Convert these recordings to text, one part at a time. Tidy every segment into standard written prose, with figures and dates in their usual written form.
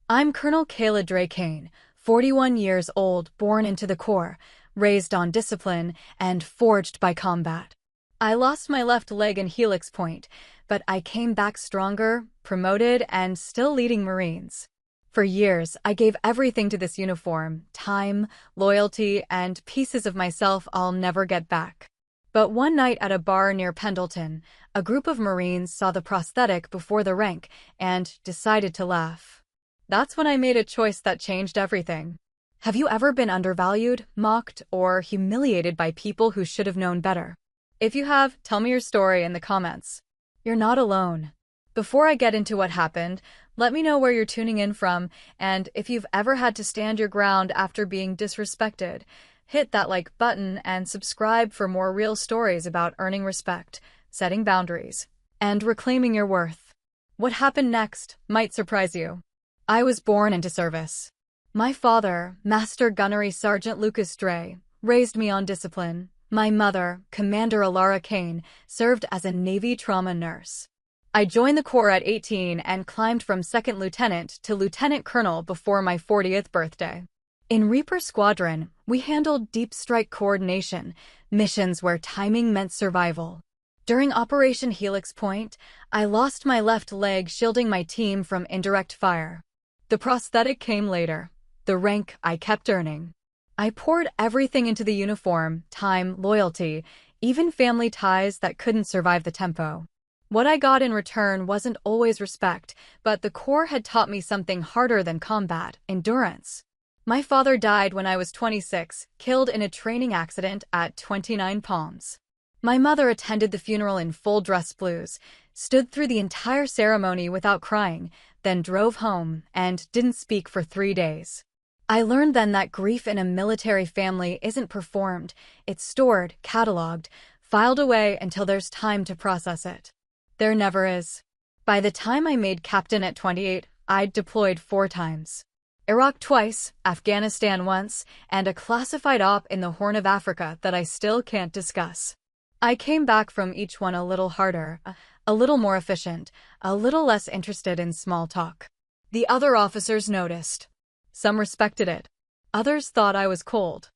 I'm Colonel Kayla Drake, 41 years old, born into the Corps, raised on discipline, and forged by combat. I lost my left leg in Helix Point, but I came back stronger, promoted, and still leading Marines. For years, I gave everything to this uniform: time, loyalty, and pieces of myself I'll never get back. But one night at a bar near Pendleton, a group of Marines saw the prosthetic before the rank and decided to laugh. That's when I made a choice that changed everything. Have you ever been undervalued, mocked, or humiliated by people who should have known better? If you have, tell me your story in the comments. You're not alone. Before I get into what happened, let me know where you're tuning in from, and if you've ever had to stand your ground after being disrespected. Hit that like button and subscribe for more real stories about earning respect, setting boundaries, and reclaiming your worth. What happened next might surprise you. I was born into service. My father, Master Gunnery Sergeant Lucas Dre, raised me on discipline. My mother, Commander Alara Kane, served as a Navy trauma nurse. I joined the Corps at 18 and climbed from second lieutenant to lieutenant colonel before my 40th birthday. In Reaper Squadron, we handled deep strike coordination, missions where timing meant survival. During Operation Helix Point, I lost my left leg shielding my team from indirect fire. The prosthetic came later, the rank I kept earning. I poured everything into the uniform: time, loyalty, even family ties that couldn't survive the tempo. What I got in return wasn't always respect, but the Corps had taught me something harder than combat: endurance. My father died when I was 26, killed in a training accident at 29 Palms. My mother attended the funeral in full dress blues, stood through the entire ceremony without crying, then drove home and didn't speak for 3 days. I learned then that grief in a military family isn't performed, it's stored, cataloged, filed away until there's time to process it. There never is. By the time I made captain at 28, I'd deployed 4 times. Iraq twice, Afghanistan once, and a classified op in the Horn of Africa that I still can't discuss. I came back from each one a little harder, a little more efficient, a little less interested in small talk. The other officers noticed. Some respected it. Others thought I was cold.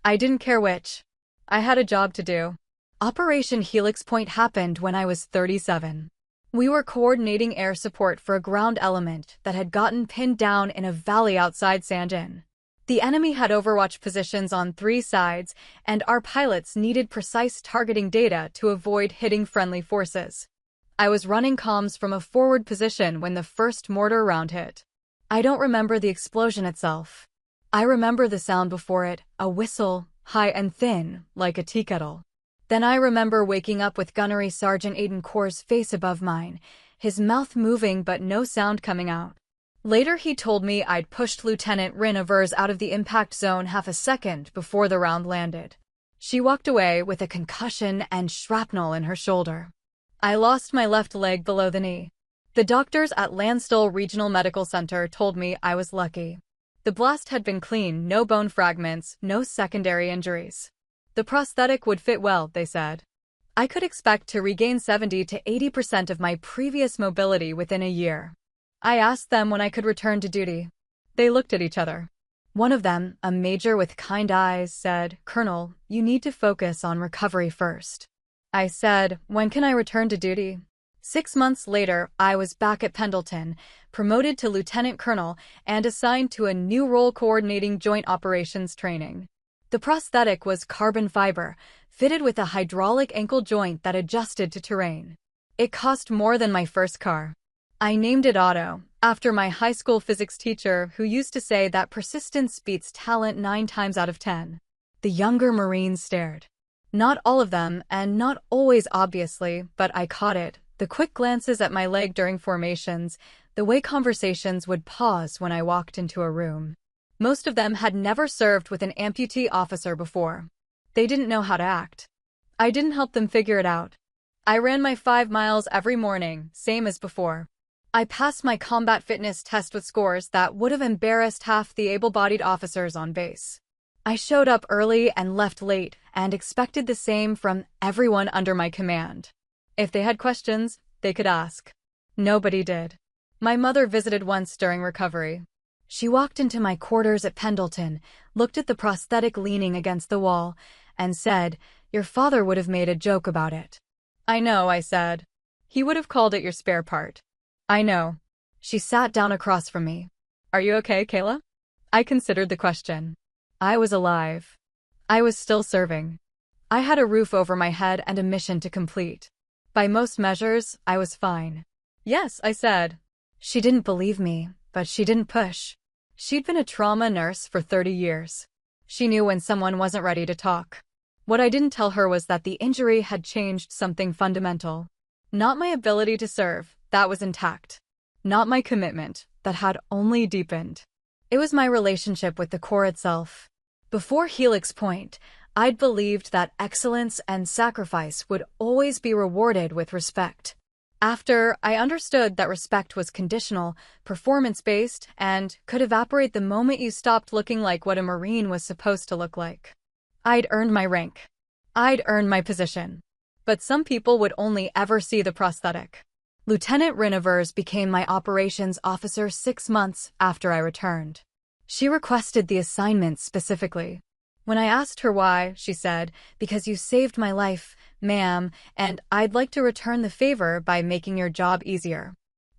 I didn't care which. I had a job to do. Operation Helix Point happened when I was 37. We were coordinating air support for a ground element that had gotten pinned down in a valley outside Sanjin. The enemy had overwatch positions on 3 sides, and our pilots needed precise targeting data to avoid hitting friendly forces. I was running comms from a forward position when the first mortar round hit. I don't remember the explosion itself. I remember the sound before it, a whistle, high and thin, like a tea kettle. Then I remember waking up with Gunnery Sergeant Aiden Core's face above mine, his mouth moving but no sound coming out. Later he told me I'd pushed Lieutenant Rin Avers out of the impact zone half a second before the round landed. She walked away with a concussion and shrapnel in her shoulder. I lost my left leg below the knee. The doctors at Landstuhl Regional Medical Center told me I was lucky. The blast had been clean, no bone fragments, no secondary injuries. The prosthetic would fit well, they said. I could expect to regain 70 to 80% of my previous mobility within a year. I asked them when I could return to duty. They looked at each other. One of them, a major with kind eyes, said, "Colonel, you need to focus on recovery first." I said, "When can I return to duty?" 6 months later, I was back at Pendleton, promoted to lieutenant colonel, and assigned to a new role coordinating joint operations training. The prosthetic was carbon fiber, fitted with a hydraulic ankle joint that adjusted to terrain. It cost more than my first car. I named it Otto, after my high school physics teacher who used to say that persistence beats talent 9 times out of 10. The younger Marines stared. Not all of them, and not always obviously, but I caught it. The quick glances at my leg during formations, the way conversations would pause when I walked into a room. Most of them had never served with an amputee officer before. They didn't know how to act. I didn't help them figure it out. I ran my 5 miles every morning, same as before. I passed my combat fitness test with scores that would have embarrassed half the able-bodied officers on base. I showed up early and left late, and expected the same from everyone under my command. If they had questions, they could ask. Nobody did. My mother visited once during recovery. She walked into my quarters at Pendleton, looked at the prosthetic leaning against the wall, and said, "Your father would have made a joke about it." "I know," I said. "He would have called it your spare part." "I know." She sat down across from me. "Are you okay, Kayla?" I considered the question. I was alive. I was still serving. I had a roof over my head and a mission to complete. By most measures, I was fine. "Yes," I said. She didn't believe me, but she didn't push. She'd been a trauma nurse for 30 years. She knew when someone wasn't ready to talk. What I didn't tell her was that the injury had changed something fundamental. Not my ability to serve, that was intact. Not my commitment, that had only deepened. It was my relationship with the core itself. Before Helix Point, I'd believed that excellence and sacrifice would always be rewarded with respect. After, I understood that respect was conditional, performance-based, and could evaporate the moment you stopped looking like what a Marine was supposed to look like. I'd earned my rank. I'd earned my position. But some people would only ever see the prosthetic. Lieutenant Rinevers became my operations officer 6 months after I returned. She requested the assignment specifically. When I asked her why, she said, "Because you saved my life, ma'am, and I'd like to return the favor by making your job easier."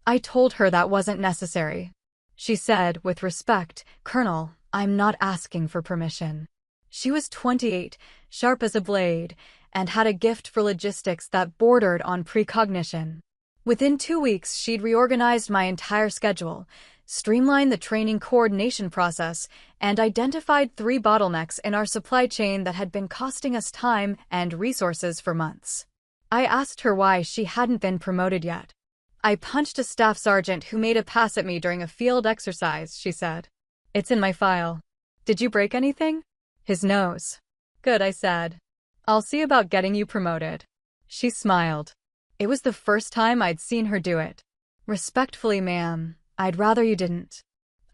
I told her that wasn't necessary. She said, with respect, "Colonel, I'm not asking for permission." She was 28, sharp as a blade, and had a gift for logistics that bordered on precognition. Within 2 weeks, she'd reorganized my entire schedule, streamlined the training coordination process, and identified 3 bottlenecks in our supply chain that had been costing us time and resources for months. I asked her why she hadn't been promoted yet. "I punched a staff sergeant who made a pass at me during a field exercise," she said. "It's in my file." "Did you break anything?" "His nose." "Good," I said. "I'll see about getting you promoted." She smiled. It was the first time I'd seen her do it. "Respectfully, ma'am, I'd rather you didn't.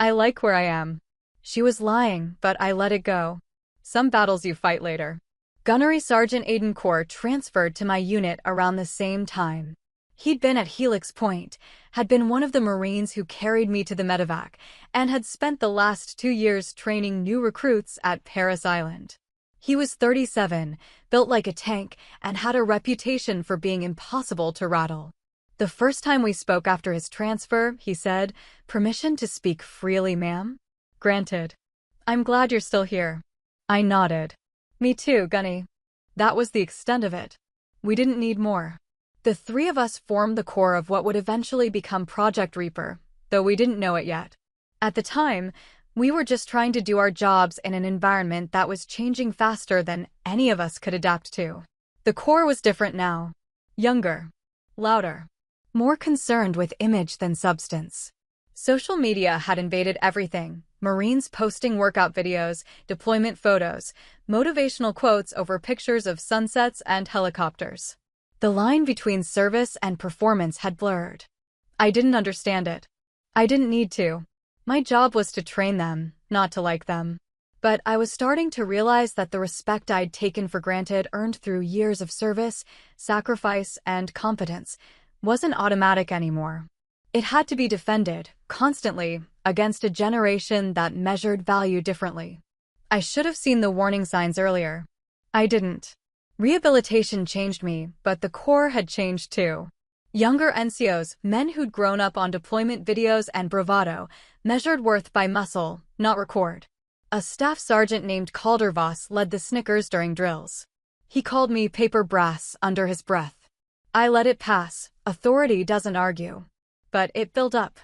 I like where I am." She was lying, but I let it go. Some battles you fight later. Gunnery Sergeant Adencourt transferred to my unit around the same time. He'd been at Helix Point, had been one of the Marines who carried me to the medevac, and had spent the last 2 years training new recruits at Paris Island. He was 37, built like a tank, and had a reputation for being impossible to rattle. The first time we spoke after his transfer, he said, "Permission to speak freely, ma'am?" "Granted." "I'm glad you're still here." I nodded. "Me too, Gunny." That was the extent of it. We didn't need more. The 3 of us formed the core of what would eventually become Project Reaper, though we didn't know it yet. At the time, we were just trying to do our jobs in an environment that was changing faster than any of us could adapt to. The core was different now. Younger. Louder. More concerned with image than substance. Social media had invaded everything. Marines posting workout videos, deployment photos, motivational quotes over pictures of sunsets and helicopters. The line between service and performance had blurred. I didn't understand it. I didn't need to. My job was to train them, not to like them. But I was starting to realize that the respect I'd taken for granted, earned through years of service, sacrifice, and competence, wasn't automatic anymore. It had to be defended, constantly, against a generation that measured value differently. I should have seen the warning signs earlier. I didn't. Rehabilitation changed me, but the core had changed too. Younger NCOs, men who'd grown up on deployment videos and bravado, measured worth by muscle, not record. A staff sergeant named Caldervoss led the Snickers during drills. He called me paper brass under his breath. I let it pass. Authority doesn't argue. But it built up.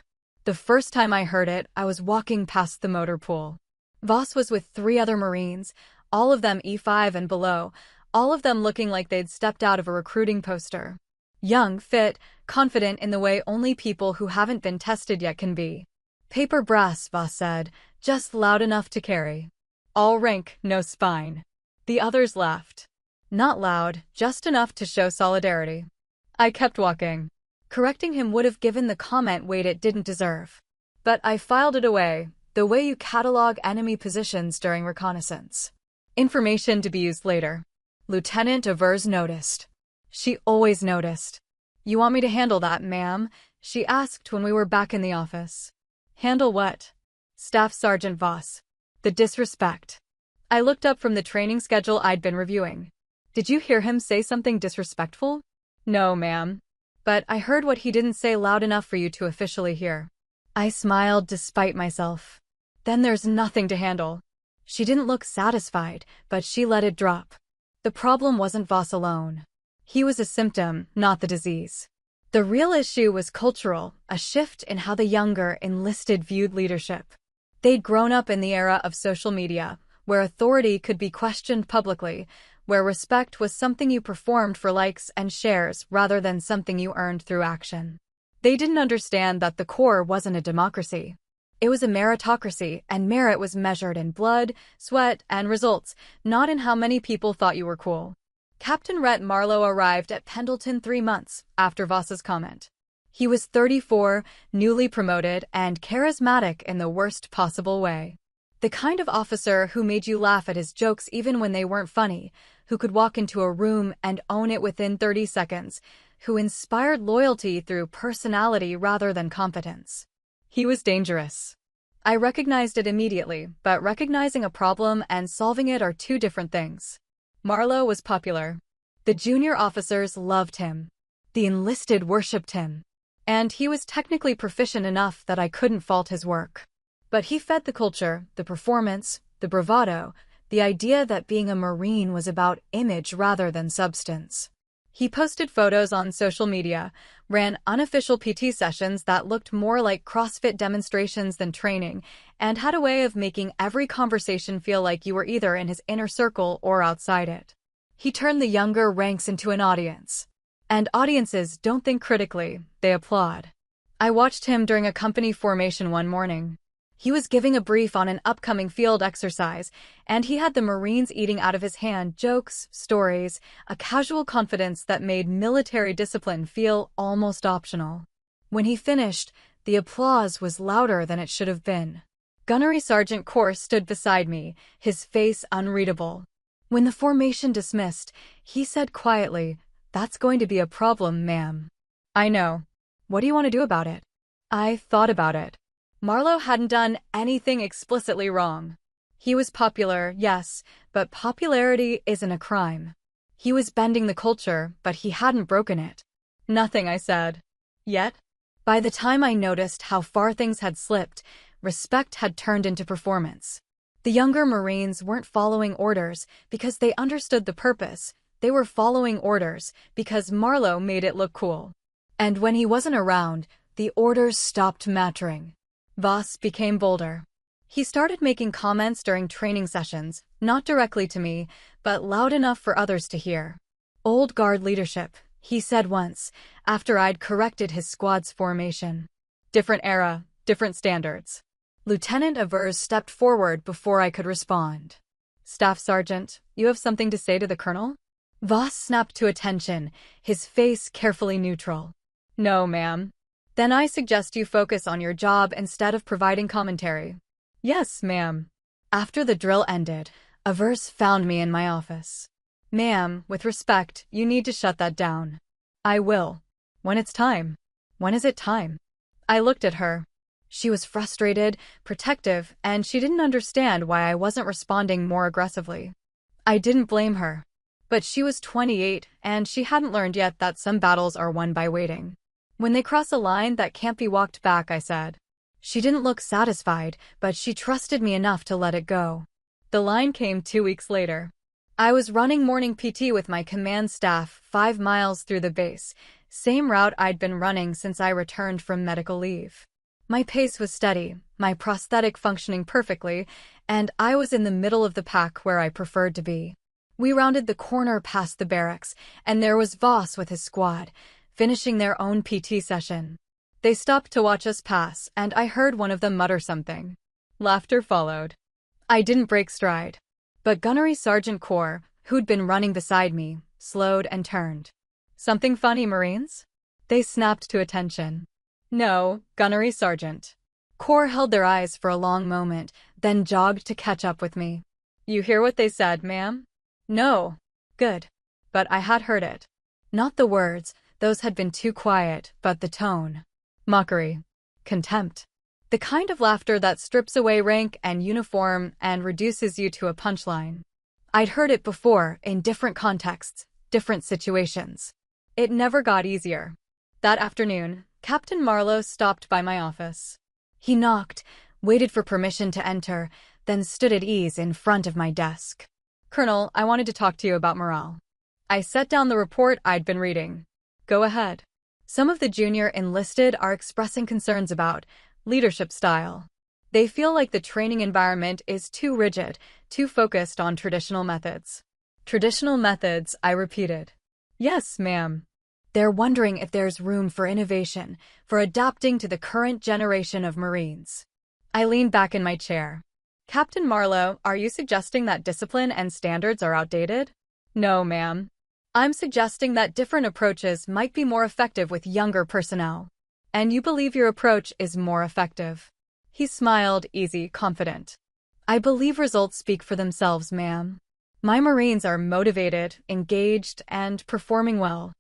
The first time I heard it, I was walking past the motor pool. Voss was with 3 other Marines, all of them E5 and below, all of them looking like they'd stepped out of a recruiting poster. Young, fit, confident in the way only people who haven't been tested yet can be. "Paper brass," Voss said, "just loud enough to carry. All rank, no spine." The others laughed. Not loud, just enough to show solidarity. I kept walking. Correcting him would have given the comment weight it didn't deserve. But I filed it away, the way you catalog enemy positions during reconnaissance. Information to be used later. Lieutenant Avers noticed. She always noticed. "You want me to handle that, ma'am?" she asked when we were back in the office. "Handle what?" Staff Sergeant Voss. The disrespect. I looked up from the training schedule I'd been reviewing. Did you hear him say something disrespectful? No, ma'am. But I heard what he didn't say loud enough for you to officially hear. I smiled despite myself. Then there's nothing to handle. She didn't look satisfied, but she let it drop. The problem wasn't Voss alone. He was a symptom, not the disease. The real issue was cultural, a shift in how the younger enlisted viewed leadership. They'd grown up in the era of social media, where authority could be questioned publicly, where respect was something you performed for likes and shares rather than something you earned through action. They didn't understand that the Corps wasn't a democracy. It was a meritocracy, and merit was measured in blood, sweat, and results, not in how many people thought you were cool. Captain Rhett Marlowe arrived at Pendleton 3 months after Voss's comment. He was 34, newly promoted, and charismatic in the worst possible way. The kind of officer who made you laugh at his jokes even when they weren't funny, who could walk into a room and own it within 30 seconds, who inspired loyalty through personality rather than competence. He was dangerous. I recognized it immediately, but recognizing a problem and solving it are two different things. Marlowe was popular. The junior officers loved him. The enlisted worshipped him. And he was technically proficient enough that I couldn't fault his work. But he fed the culture, the performance, the bravado, the idea that being a Marine was about image rather than substance. He posted photos on social media, ran unofficial PT sessions that looked more like CrossFit demonstrations than training, and had a way of making every conversation feel like you were either in his inner circle or outside it. He turned the younger ranks into an audience. And audiences don't think critically, they applaud. I watched him during a company formation one morning. He was giving a brief on an upcoming field exercise, and he had the Marines eating out of his hand jokes, stories, a casual confidence that made military discipline feel almost optional. When he finished, the applause was louder than it should have been. Gunnery Sergeant Corr stood beside me, his face unreadable. When the formation dismissed, he said quietly, "That's going to be a problem, ma'am." "I know. What do you want to do about it?" I thought about it. Marlowe hadn't done anything explicitly wrong. He was popular, yes, but popularity isn't a crime. He was bending the culture, but he hadn't broken it. Nothing, I said. Yet? By the time I noticed how far things had slipped, respect had turned into performance. The younger Marines weren't following orders because they understood the purpose. They were following orders because Marlowe made it look cool. And when he wasn't around, the orders stopped mattering. Voss became bolder. He started making comments during training sessions, not directly to me, but loud enough for others to hear. "Old guard leadership," he said once, after I'd corrected his squad's formation. "Different era, different standards." Lieutenant Avers stepped forward before I could respond. "Staff Sergeant, you have something to say to the Colonel?" Voss snapped to attention, his face carefully neutral. "No, ma'am." "Then I suggest you focus on your job instead of providing commentary." "Yes, ma'am." After the drill ended, Avers found me in my office. "Ma'am, with respect, you need to shut that down." "I will. When it's time." "When is it time?" I looked at her. She was frustrated, protective, and she didn't understand why I wasn't responding more aggressively. I didn't blame her. But she was 28, and she hadn't learned yet that some battles are won by waiting. "When they cross a line that can't be walked back," I said. She didn't look satisfied, but she trusted me enough to let it go. The line came 2 weeks later. I was running morning PT with my command staff 5 miles through the base, same route I'd been running since I returned from medical leave. My pace was steady, my prosthetic functioning perfectly, and I was in the middle of the pack where I preferred to be. We rounded the corner past the barracks, and there was Voss with his squad, finishing their own PT session. They stopped to watch us pass, and I heard one of them mutter something. Laughter followed. I didn't break stride. But Gunnery Sergeant Corr, who'd been running beside me, slowed and turned. "Something funny, Marines?" They snapped to attention. "No, Gunnery Sergeant." Corr held their eyes for a long moment, then jogged to catch up with me. "You hear what they said, ma'am?" "No." "Good." But I had heard it. Not the words, those had been too quiet, but the tone. Mockery. Contempt. The kind of laughter that strips away rank and uniform and reduces you to a punchline. I'd heard it before in different contexts, different situations. It never got easier. That afternoon, Captain Marlowe stopped by my office. He knocked, waited for permission to enter, then stood at ease in front of my desk. "Colonel, I wanted to talk to you about morale." I set down the report I'd been reading. "Go ahead." "Some of the junior enlisted are expressing concerns about leadership style. They feel like the training environment is too rigid, too focused on traditional methods." "Traditional methods," I repeated. "Yes, ma'am." "They're wondering if there's room for innovation, for adapting to the current generation of Marines." I leaned back in my chair. "Captain Marlowe, are you suggesting that discipline and standards are outdated?" "No, ma'am. I'm suggesting that different approaches might be more effective with younger personnel." "And you believe your approach is more effective?" He smiled, easy, confident. "I believe results speak for themselves, ma'am. My Marines are motivated, engaged, and performing well."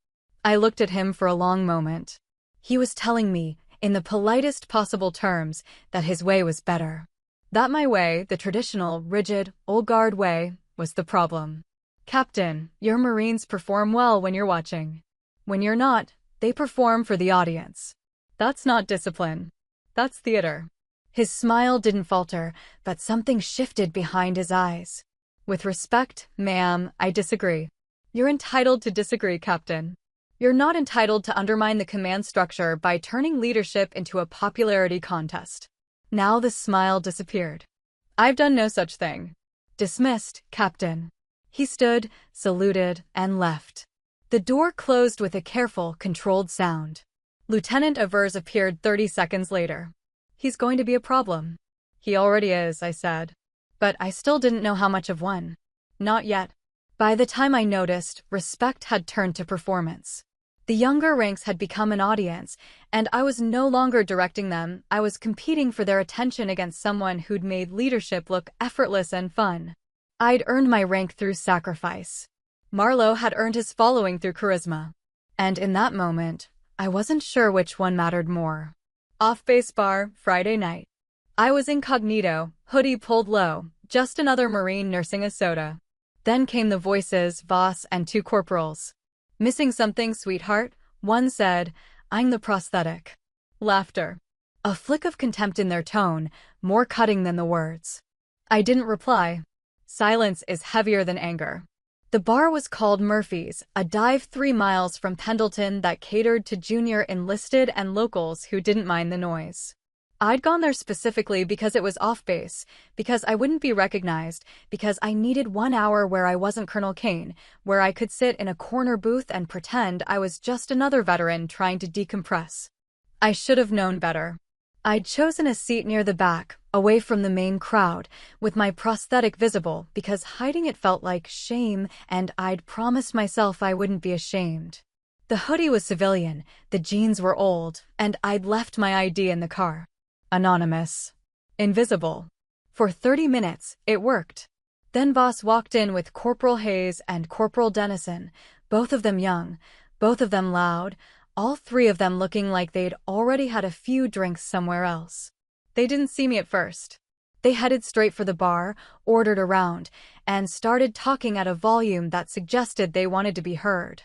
I looked at him for a long moment. He was telling me, in the politest possible terms, that his way was better. That my way, the traditional, rigid, old guard way, was the problem. "Captain, your Marines perform well when you're watching. When you're not, they perform for the audience. That's not discipline. That's theater." His smile didn't falter, but something shifted behind his eyes. "With respect, ma'am, I disagree." "You're entitled to disagree, Captain. You're not entitled to undermine the command structure by turning leadership into a popularity contest." Now the smile disappeared. "I've done no such thing." "Dismissed, Captain." He stood, saluted, and left. The door closed with a careful, controlled sound. Lieutenant Avers appeared 30 seconds later. "He's going to be a problem." "He already is," I said. But I still didn't know how much of one. Not yet. By the time I noticed, respect had turned to performance. The younger ranks had become an audience, and I was no longer directing them. I was competing for their attention against someone who'd made leadership look effortless and fun. I'd earned my rank through sacrifice. Marlowe had earned his following through charisma. And in that moment, I wasn't sure which one mattered more. Off-base bar, Friday night. I was incognito, hoodie pulled low, just another Marine nursing a soda. Then came the voices, Voss and two corporals. "Missing something, sweetheart?" one said, eyeing the prosthetic. Laughter. A flick of contempt in their tone, more cutting than the words. I didn't reply. Silence is heavier than anger. The bar was called Murphy's, a dive 3 miles from Pendleton that catered to junior enlisted and locals who didn't mind the noise. I'd gone there specifically because it was off-base, because I wouldn't be recognized, because I needed 1 hour where I wasn't Colonel Kane, where I could sit in a corner booth and pretend I was just another veteran trying to decompress. I should have known better. I'd chosen a seat near the back, away from the main crowd, with my prosthetic visible because hiding it felt like shame, and I'd promised myself I wouldn't be ashamed. The hoodie was civilian, the jeans were old, and I'd left my ID in the car. Anonymous. Invisible. For 30 minutes, it worked. Then Voss walked in with Corporal Hayes and Corporal Dennison, both of them young, both of them loud, all three of them looking like they'd already had a few drinks somewhere else. They didn't see me at first. They headed straight for the bar, ordered a round, and started talking at a volume that suggested they wanted to be heard.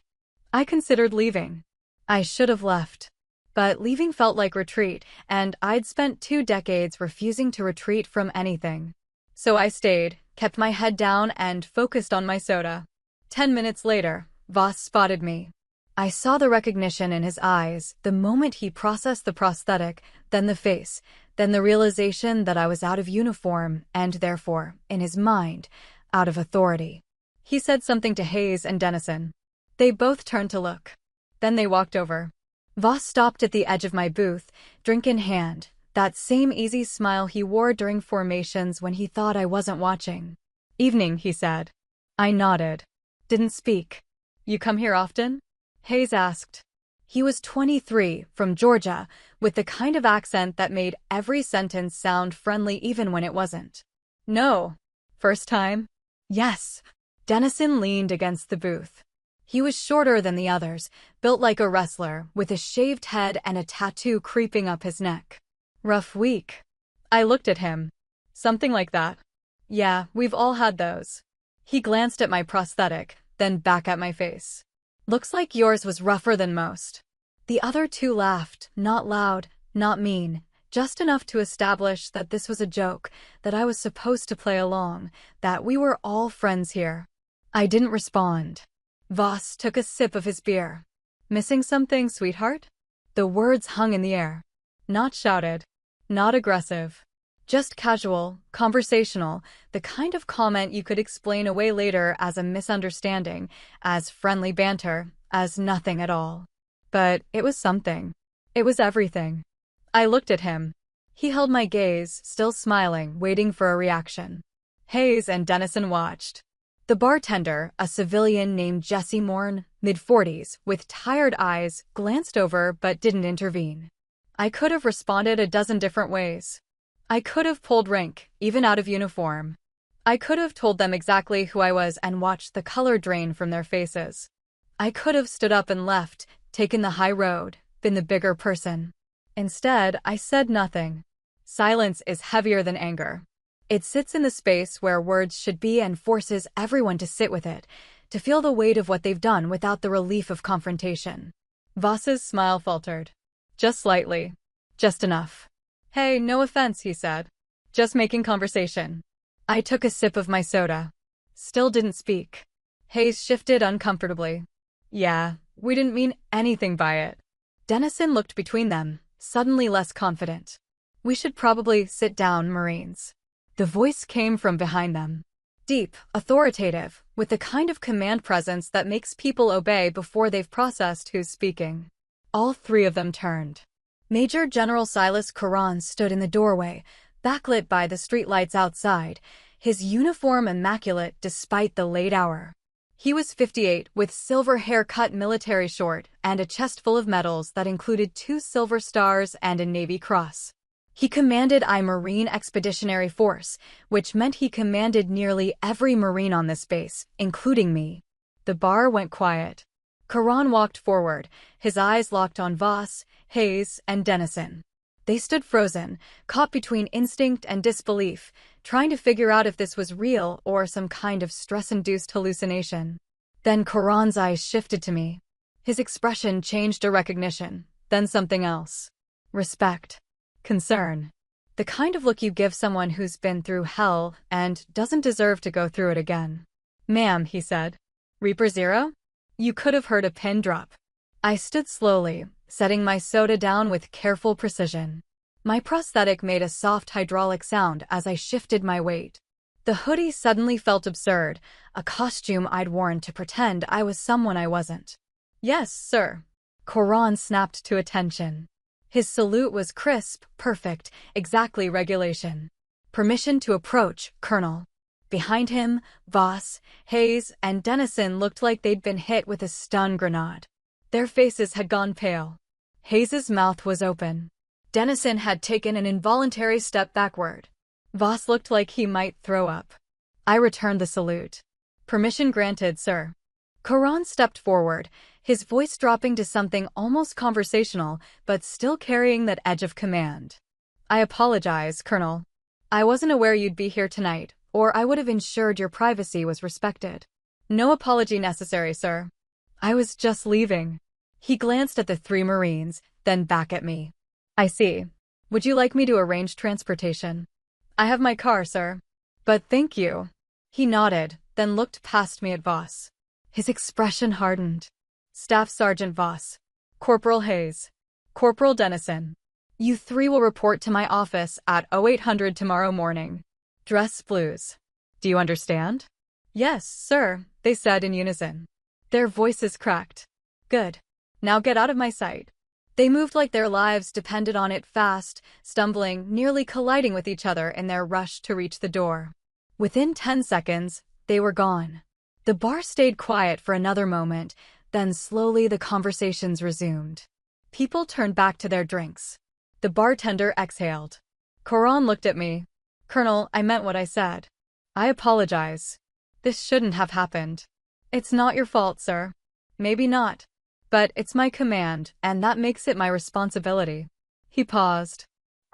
I considered leaving. I should have left. But leaving felt like retreat, and I'd spent 2 decades refusing to retreat from anything. So I stayed, kept my head down, and focused on my soda. 10 minutes later, Voss spotted me. I saw the recognition in his eyes the moment he processed the prosthetic, then the face, then the realization that I was out of uniform and therefore, in his mind, out of authority. He said something to Hayes and Dennison. They both turned to look. Then they walked over. Voss stopped at the edge of my booth, drink in hand, that same easy smile he wore during formations when he thought I wasn't watching. "Evening," he said. I nodded. Didn't speak. "You come here often?" Hayes asked. He was 23, from Georgia, with the kind of accent that made every sentence sound friendly even when it wasn't. "No." "First time?" "Yes." Dennison leaned against the booth. He was shorter than the others, built like a wrestler, with a shaved head and a tattoo creeping up his neck. Rough week. I looked at him. Something like that. Yeah, we've all had those. He glanced at my prosthetic, then back at my face. Looks like yours was rougher than most. The other two laughed, not loud, not mean, just enough to establish that this was a joke, that I was supposed to play along, that we were all friends here. I didn't respond. Voss took a sip of his beer. Missing something, sweetheart? The words hung in the air. Not shouted. Not aggressive. Just casual, conversational, the kind of comment you could explain away later as a misunderstanding, as friendly banter, as nothing at all. But it was something. It was everything. I looked at him. He held my gaze, still smiling, waiting for a reaction. Hayes and Dennison watched. The bartender, a civilian named Jesse Morn, mid-40s, with tired eyes, glanced over but didn't intervene. I could have responded a dozen different ways. I could have pulled rank, even out of uniform. I could have told them exactly who I was and watched the color drain from their faces. I could have stood up and left, taken the high road, been the bigger person. Instead, I said nothing. Silence is heavier than anger. It sits in the space where words should be and forces everyone to sit with it, to feel the weight of what they've done without the relief of confrontation. Voss's smile faltered. Just slightly. Just enough. Hey, no offense, he said. Just making conversation. I took a sip of my soda. Still didn't speak. Hayes shifted uncomfortably. Yeah, we didn't mean anything by it. Dennison looked between them, suddenly less confident. We should probably sit down, Marines. The voice came from behind them. Deep, authoritative, with the kind of command presence that makes people obey before they've processed who's speaking. All three of them turned. Major General Silas Curran stood in the doorway, backlit by the streetlights outside, his uniform immaculate despite the late hour. He was 58, with silver hair-cut military short and a chest full of medals that included 2 silver stars and a Navy Cross. He commanded a Marine Expeditionary Force, which meant he commanded nearly every Marine on this base, including me. The bar went quiet. Curran walked forward, his eyes locked on Voss, Hayes, and Dennison. They stood frozen, caught between instinct and disbelief, trying to figure out if this was real or some kind of stress-induced hallucination. Then Curran's eyes shifted to me. His expression changed to recognition, then something else. Respect. Concern. The kind of look you give someone who's been through hell and doesn't deserve to go through it again. Ma'am, he said. Reaper Zero? You could have heard a pin drop. I stood slowly, setting my soda down with careful precision. My prosthetic made a soft hydraulic sound as I shifted my weight. The hoodie suddenly felt absurd, a costume I'd worn to pretend I was someone I wasn't. Yes, sir. Curran snapped to attention. His salute was crisp, perfect, exactly regulation. Permission to approach, Colonel. Behind him, Voss, Hayes, and Dennison looked like they'd been hit with a stun grenade. Their faces had gone pale. Hayes's mouth was open. Dennison had taken an involuntary step backward. Voss looked like he might throw up. I returned the salute. Permission granted, sir. Curran stepped forward, his voice dropping to something almost conversational, but still carrying that edge of command. I apologize, Colonel. I wasn't aware you'd be here tonight, or I would have ensured your privacy was respected. No apology necessary, sir. I was just leaving. He glanced at the 3 Marines, then back at me. I see. Would you like me to arrange transportation? I have my car, sir. But thank you. He nodded, then looked past me at Voss. His expression hardened. Staff Sergeant Voss. Corporal Hayes. Corporal Dennison. You 3 will report to my office at 0800 tomorrow morning. Dress blues. Do you understand? Yes, sir, they said in unison. Their voices cracked. Good. Now get out of my sight. They moved like their lives depended on it, fast, stumbling, nearly colliding with each other in their rush to reach the door. Within 10 seconds, they were gone. The bar stayed quiet for another moment, then slowly the conversations resumed. People turned back to their drinks. The bartender exhaled. Curran looked at me. Colonel, I meant what I said. I apologize. This shouldn't have happened. It's not your fault, sir. Maybe not. But it's my command, and that makes it my responsibility. He paused.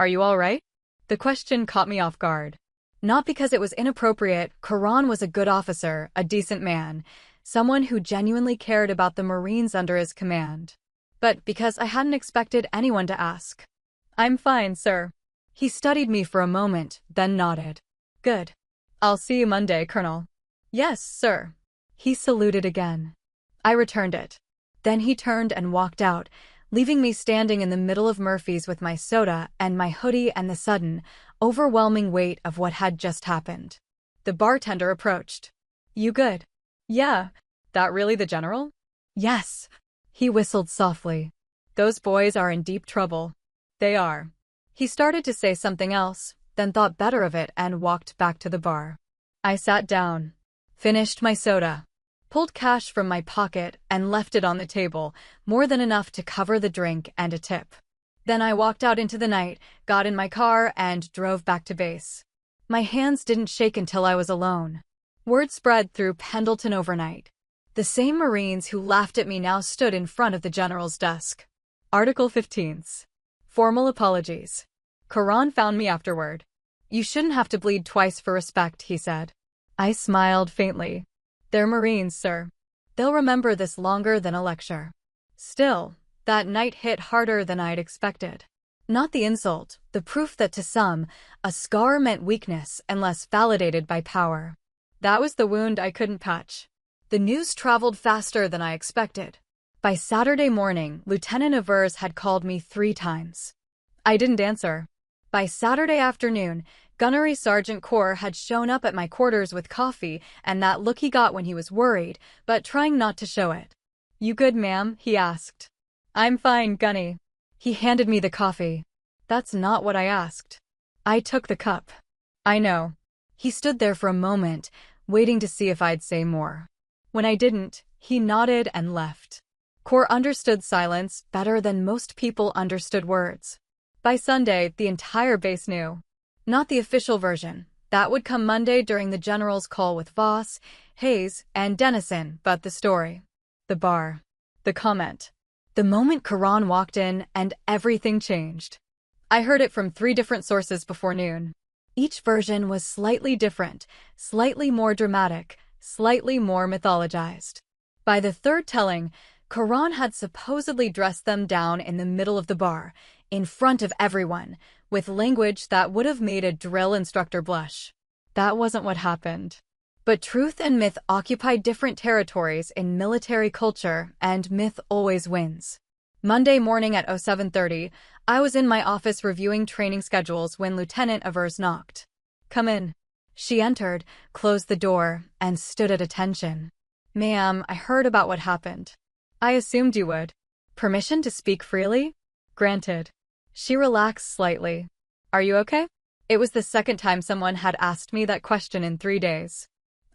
Are you all right? The question caught me off guard. Not because it was inappropriate. Karan was a good officer, a decent man, someone who genuinely cared about the Marines under his command. But because I hadn't expected anyone to ask. I'm fine, sir. He studied me for a moment, then nodded. Good. I'll see you Monday, Colonel. Yes, sir. He saluted again. I returned it. Then he turned and walked out, leaving me standing in the middle of Murphy's with my soda and my hoodie and the sudden, overwhelming weight of what had just happened. The bartender approached. You good? Yeah. That really the general? Yes. He whistled softly. Those boys are in deep trouble. They are. He started to say something else, then thought better of it and walked back to the bar. I sat down, finished my soda, pulled cash from my pocket and left it on the table, more than enough to cover the drink and a tip. Then I walked out into the night, got in my car, and drove back to base. My hands didn't shake until I was alone. Word spread through Pendleton overnight. The same Marines who laughed at me now stood in front of the general's desk. Article 15. Formal apologies. Karan found me afterward. You shouldn't have to bleed twice for respect, he said. I smiled faintly. They're Marines, sir. They'll remember this longer than a lecture. Still, that night hit harder than I'd expected. Not the insult, the proof that to some, a scar meant weakness unless validated by power. That was the wound I couldn't patch. The news traveled faster than I expected. By Saturday morning, Lieutenant Avers had called me 3 times. I didn't answer. By Saturday afternoon, Gunnery Sergeant Corr had shown up at my quarters with coffee and that look he got when he was worried, but trying not to show it. You good, ma'am? He asked. I'm fine, Gunny. He handed me the coffee. That's not what I asked. I took the cup. I know. He stood there for a moment, waiting to see if I'd say more. When I didn't, he nodded and left. Corr understood silence better than most people understood words. By Sunday, the entire base knew. Not the official version. That would come Monday during the general's call with Voss, Hayes, and Dennison, but the story. The bar. The comment. The moment Karan walked in, and everything changed. I heard it from 3 different sources before noon. Each version was slightly different, slightly more dramatic, slightly more mythologized. By the 3rd telling, Karan had supposedly dressed them down in the middle of the bar, in front of everyone, with language that would have made a drill instructor blush. That wasn't what happened. But truth and myth occupied different territories in military culture, and myth always wins. Monday morning at 07:30, I was in my office reviewing training schedules when Lieutenant Avers knocked. Come in. She entered, closed the door, and stood at attention. Ma'am, I heard about what happened. I assumed you would. Permission to speak freely? Granted. She relaxed slightly. Are you okay? It was the 2nd time someone had asked me that question in 3 days.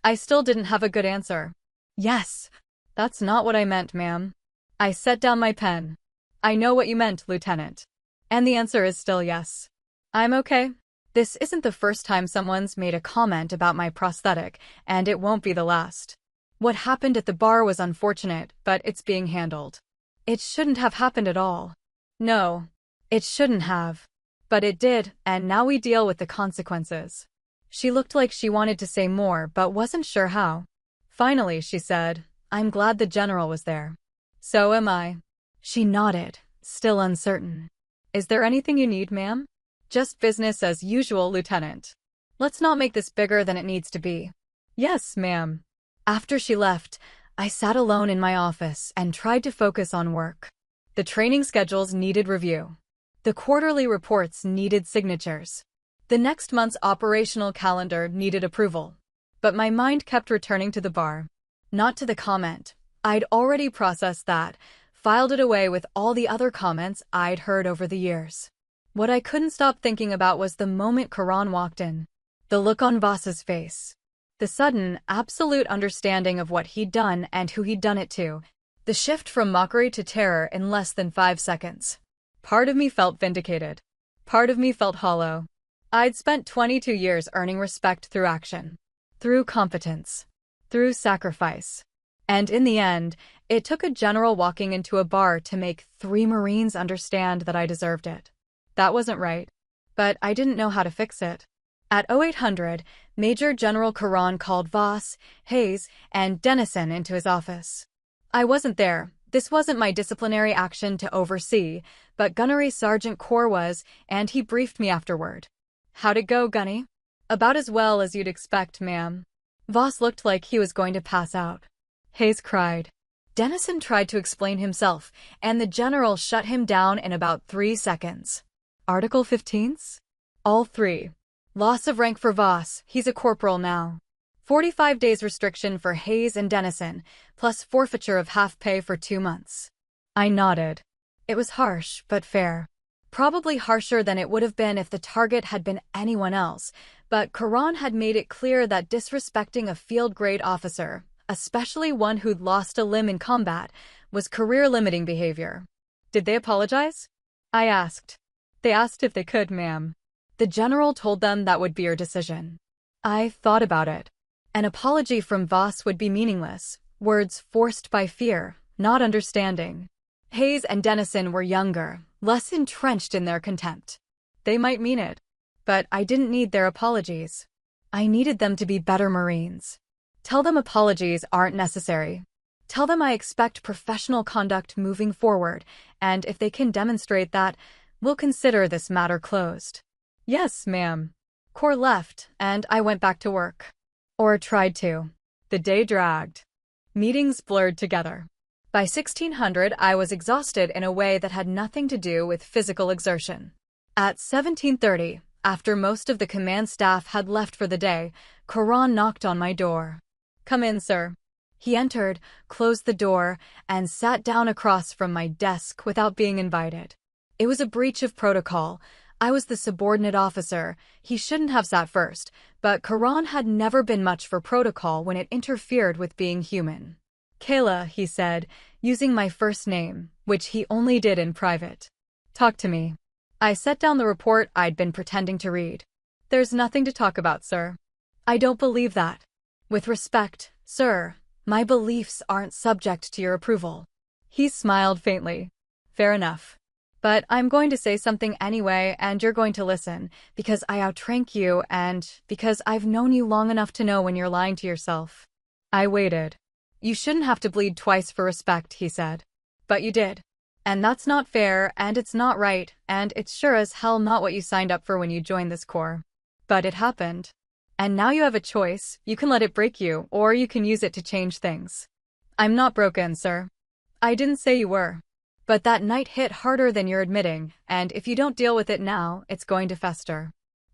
I still didn't have a good answer. Yes. That's not what I meant, ma'am. I set down my pen. I know what you meant, Lieutenant. And the answer is still yes. I'm okay. This isn't the first time someone's made a comment about my prosthetic, and it won't be the last. What happened at the bar was unfortunate, but it's being handled. It shouldn't have happened at all. No. It shouldn't have. But it did, and now we deal with the consequences. She looked like she wanted to say more but wasn't sure how. Finally, she said, I'm glad the general was there. So am I. She nodded, still uncertain. Is there anything you need, ma'am? Just business as usual, Lieutenant. Let's not make this bigger than it needs to be. Yes, ma'am. After she left, I sat alone in my office and tried to focus on work. The training schedules needed review. The quarterly reports needed signatures. The next month's operational calendar needed approval. But my mind kept returning to the bar. Not to the comment. I'd already processed that, filed it away with all the other comments I'd heard over the years. What I couldn't stop thinking about was the moment Karan walked in. The look on Voss's face. The sudden, absolute understanding of what he'd done and who he'd done it to. The shift from mockery to terror in less than 5 seconds. Part of me felt vindicated. Part of me felt hollow. I'd spent 22 years earning respect through action. Through competence. Through sacrifice. And in the end, it took a general walking into a bar to make 3 Marines understand that I deserved it. That wasn't right. but I didn't know how to fix it. At 0800, Major General Karan called Voss, Hayes, and Dennison into his office. I wasn't there. This wasn't my disciplinary action to oversee, but Gunnery Sergeant Core was, and he briefed me afterward. How'd it go, Gunny? About as well as you'd expect, ma'am. Voss looked like he was going to pass out. Hayes cried. Dennison tried to explain himself, and the general shut him down in about 3 seconds. Article 15s? All 3. Loss of rank for Voss, he's a corporal now. 45 days restriction for Hayes and Dennison, plus forfeiture of half pay for 2 months. I nodded. It was harsh, but fair. Probably harsher than it would have been if the target had been anyone else, but Karan had made it clear that disrespecting a field-grade officer, especially one who'd lost a limb in combat, was career-limiting behavior. Did they apologize? I asked. They asked if they could, ma'am. The general told them that would be your decision. I thought about it. An apology from Voss would be meaningless, words forced by fear, not understanding. Hayes and Dennison were younger, less entrenched in their contempt. They might mean it, but I didn't need their apologies. I needed them to be better Marines. Tell them apologies aren't necessary. Tell them I expect professional conduct moving forward, and if they can demonstrate that, we'll consider this matter closed. Yes, ma'am. Core left, and I went back to work. Or tried to. The day dragged. Meetings blurred together. By 1600, I was exhausted in a way that had nothing to do with physical exertion. At 1730, after most of the command staff had left for the day, Karan knocked on my door. Come in, sir. He entered, closed the door, and sat down across from my desk without being invited. It was a breach of protocol. I was the subordinate officer. He shouldn't have sat first, but Karan had never been much for protocol when it interfered with being human. Kayla, he said, using my first name, which he only did in private. Talk to me. I set down the report I'd been pretending to read. There's nothing to talk about, sir. I don't believe that. With respect, sir, my beliefs aren't subject to your approval. He smiled faintly. Fair enough. But I'm going to say something anyway, and you're going to listen, because I outrank you and because I've known you long enough to know when you're lying to yourself. I waited. You shouldn't have to bleed twice for respect, he said. But you did. And that's not fair, and it's not right, and it's sure as hell not what you signed up for when you joined this corps. But it happened. And now you have a choice. You can let it break you, or you can use it to change things. I'm not broken, sir. I didn't say you were. But that night hit harder than you're admitting, and if you don't deal with it now, it's going to fester.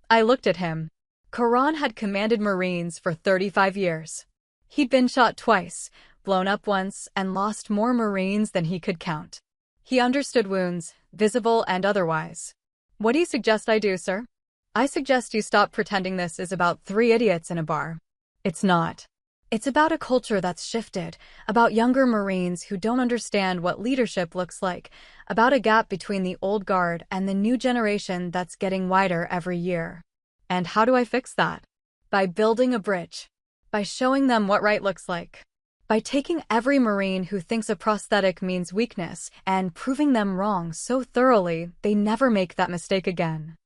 I looked at him. Karan had commanded Marines for 35 years. He'd been shot twice, blown up once, and lost more Marines than he could count. He understood wounds, visible and otherwise. What do you suggest I do, sir? I suggest you stop pretending this is about 3 idiots in a bar. It's not. It's about a culture that's shifted, about younger Marines who don't understand what leadership looks like, about a gap between the old guard and the new generation that's getting wider every year. And how do I fix that? By building a bridge. By showing them what right looks like. By taking every Marine who thinks a prosthetic means weakness and proving them wrong so thoroughly they never make that mistake again.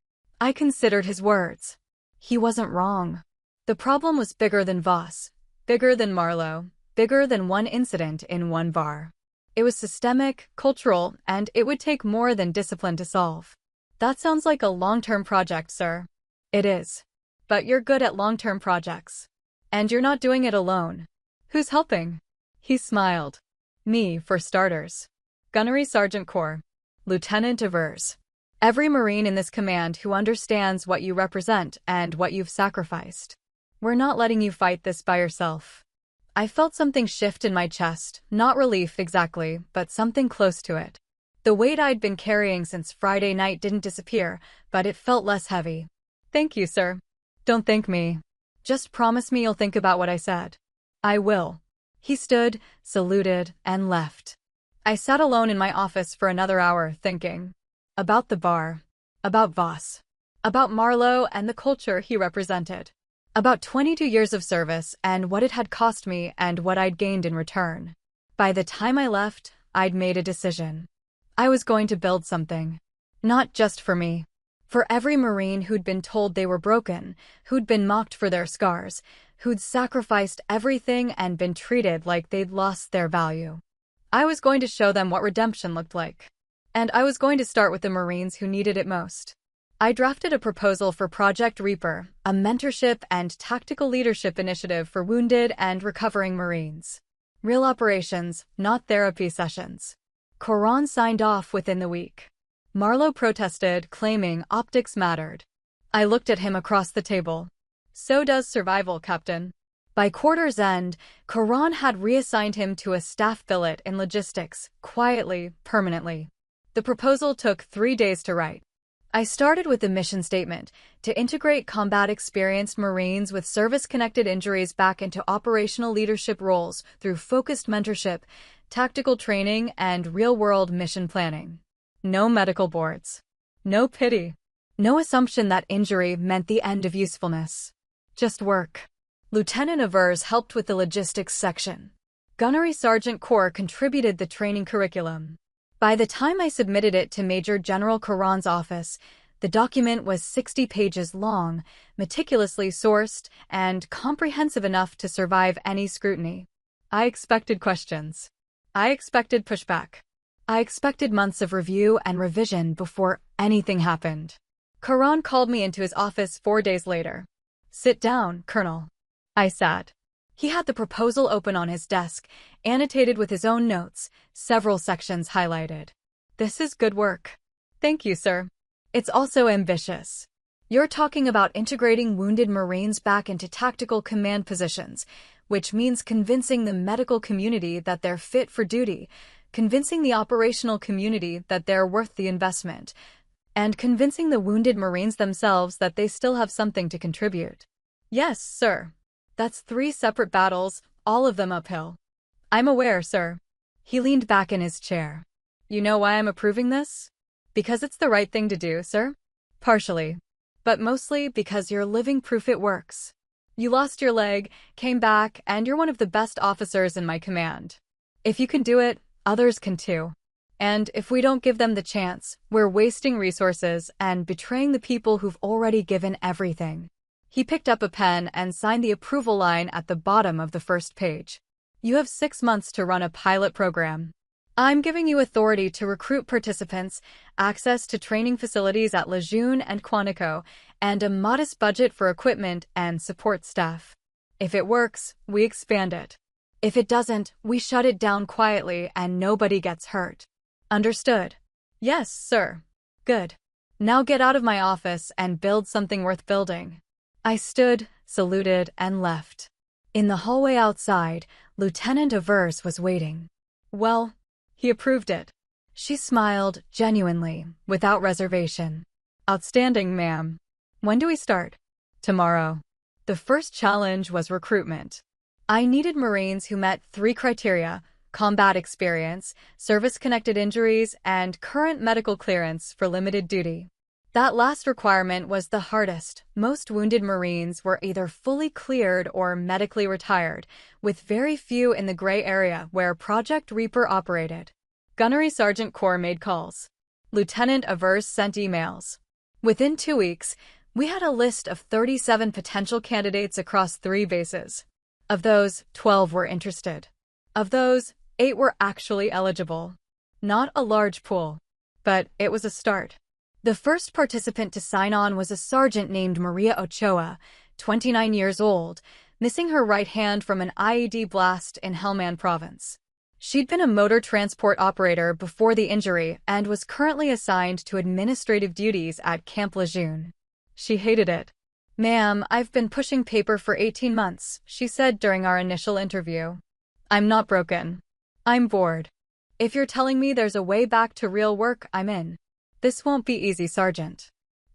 I considered his words. He wasn't wrong. The problem was bigger than Voss. Bigger than Marlowe, bigger than one incident in one bar. It was systemic, cultural, and it would take more than discipline to solve. That sounds like a long-term project, sir. It is. But you're good at long-term projects. And you're not doing it alone. Who's helping? He smiled. Me, for starters. Gunnery Sergeant Corps. Lieutenant Evers. Every Marine in this command who understands what you represent and what you've sacrificed. We're not letting you fight this by yourself. I felt something shift in my chest, not relief exactly, but something close to it. The weight I'd been carrying since Friday night didn't disappear, but it felt less heavy. Thank you, sir. Don't thank me. Just promise me you'll think about what I said. I will. He stood, saluted, and left. I sat alone in my office for another hour thinking. About the bar. About Voss. About Marlowe and the culture he represented. About 22 years of service and what it had cost me and what I'd gained in return. By the time I left, I'd made a decision. I was going to build something. Not just for me. For every Marine who'd been told they were broken, who'd been mocked for their scars, who'd sacrificed everything and been treated like they'd lost their value. I was going to show them what redemption looked like. And I was going to start with the Marines who needed it most. I drafted a proposal for Project Reaper, a mentorship and tactical leadership initiative for wounded and recovering Marines. Real operations, not therapy sessions. Coron signed off within the week. Marlowe protested, claiming optics mattered. I looked at him across the table. So does survival, Captain. By quarter's end, Coron had reassigned him to a staff billet in logistics, quietly, permanently. The proposal took 3 days to write. I started with the mission statement, to integrate combat-experienced Marines with service-connected injuries back into operational leadership roles through focused mentorship, tactical training, and real-world mission planning. No medical boards. No pity. No assumption that injury meant the end of usefulness. Just work. Lieutenant Avers helped with the logistics section. Gunnery Sergeant Corps contributed the training curriculum. By the time I submitted it to Major General Coron's office, the document was 60 pages long, meticulously sourced, and comprehensive enough to survive any scrutiny. I expected questions. I expected pushback. I expected months of review and revision before anything happened. Coron called me into his office 4 days later. "Sit down, Colonel." I sat. He had the proposal open on his desk, annotated with his own notes, several sections highlighted. "This is good work." "Thank you, sir." "It's also ambitious. You're talking about integrating wounded Marines back into tactical command positions, which means convincing the medical community that they're fit for duty, convincing the operational community that they're worth the investment, and convincing the wounded Marines themselves that they still have something to contribute." "Yes, sir. That's 3 separate battles, all of them uphill." "I'm aware, sir." He leaned back in his chair. "You know why I'm approving this? Because it's the right thing to do, sir? Partially. But mostly because you're living proof it works. You lost your leg, came back, and you're one of the best officers in my command. If you can do it, others can too. And if we don't give them the chance, we're wasting resources and betraying the people who've already given everything." He picked up a pen and signed the approval line at the bottom of the first page. "You have 6 months to run a pilot program. I'm giving you authority to recruit participants, access to training facilities at Lejeune and Quantico, and a modest budget for equipment and support staff. If it works, we expand it. If it doesn't, we shut it down quietly and nobody gets hurt. Understood?" "Yes, sir." "Good. Now get out of my office and build something worth building." I stood, saluted, and left. In the hallway outside, Lieutenant Avers was waiting. "Well," he approved it. She smiled, genuinely, without reservation. "Outstanding, ma'am. When do we start?" "Tomorrow." The first challenge was recruitment. I needed Marines who met 3 criteria: combat experience, service-connected injuries, and current medical clearance for limited duty. That last requirement was the hardest. Most wounded Marines were either fully cleared or medically retired, with very few in the gray area where Project Reaper operated. Gunnery Sergeant Corps made calls. Lieutenant Avers sent emails. Within 2 weeks, we had a list of 37 potential candidates across 3 bases. Of those, 12 were interested. Of those, 8 were actually eligible. Not a large pool, but it was a start. The first participant to sign on was a sergeant named Maria Ochoa, 29 years old, missing her right hand from an IED blast in Helmand Province. She'd been a motor transport operator before the injury and was currently assigned to administrative duties at Camp Lejeune. She hated it. "Ma'am, I've been pushing paper for 18 months, she said during our initial interview. "I'm not broken. I'm bored. If you're telling me there's a way back to real work, I'm in. This won't be easy, Sergeant."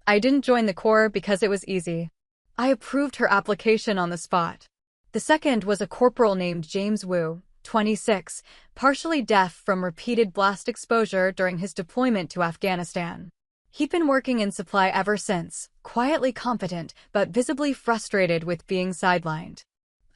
I didn't join the Corps because it was easy. I approved her application on the spot. The second was a corporal named James Wu, 26, partially deaf from repeated blast exposure during his deployment to Afghanistan. He'd been working in supply ever since, quietly competent but visibly frustrated with being sidelined.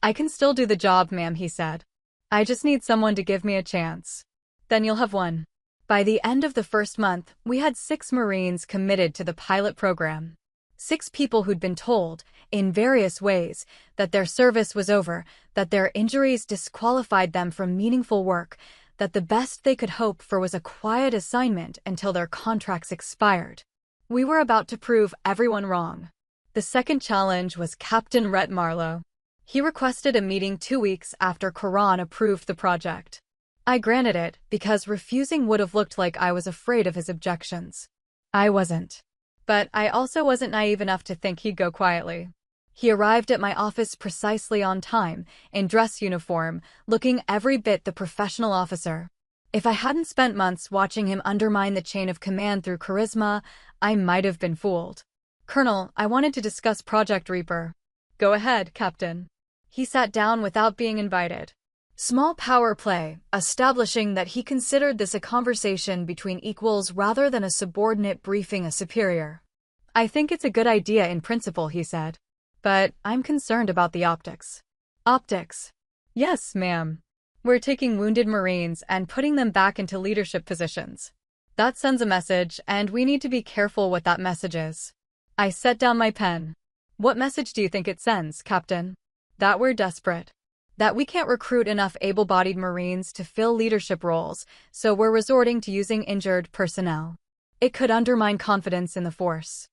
"I can still do the job, ma'am," he said. "I just need someone to give me a chance." "Then you'll have one." By the end of the first month, we had 6 Marines committed to the pilot program. 6 people who'd been told, in various ways, that their service was over, that their injuries disqualified them from meaningful work, that the best they could hope for was a quiet assignment until their contracts expired. We were about to prove everyone wrong. The second challenge was Captain Rhett Marlowe. He requested a meeting 2 weeks after Karan approved the project. I granted it because refusing would have looked like I was afraid of his objections. I wasn't. But I also wasn't naive enough to think he'd go quietly. He arrived at my office precisely on time, in dress uniform, looking every bit the professional officer. If I hadn't spent months watching him undermine the chain of command through charisma, I might have been fooled. "Colonel, I wanted to discuss Project Reaper." "Go ahead, Captain." He sat down without being invited. Small power play, establishing that he considered this a conversation between equals rather than a subordinate briefing a superior. "I think it's a good idea in principle," he said. "But I'm concerned about the optics." "Optics?" "Yes, ma'am. We're taking wounded Marines and putting them back into leadership positions. That sends a message, and we need to be careful what that message is." I set down my pen. "What message do you think it sends, Captain?" "That we're desperate. That we can't recruit enough able-bodied Marines to fill leadership roles, so we're resorting to using injured personnel. It could undermine confidence in the force."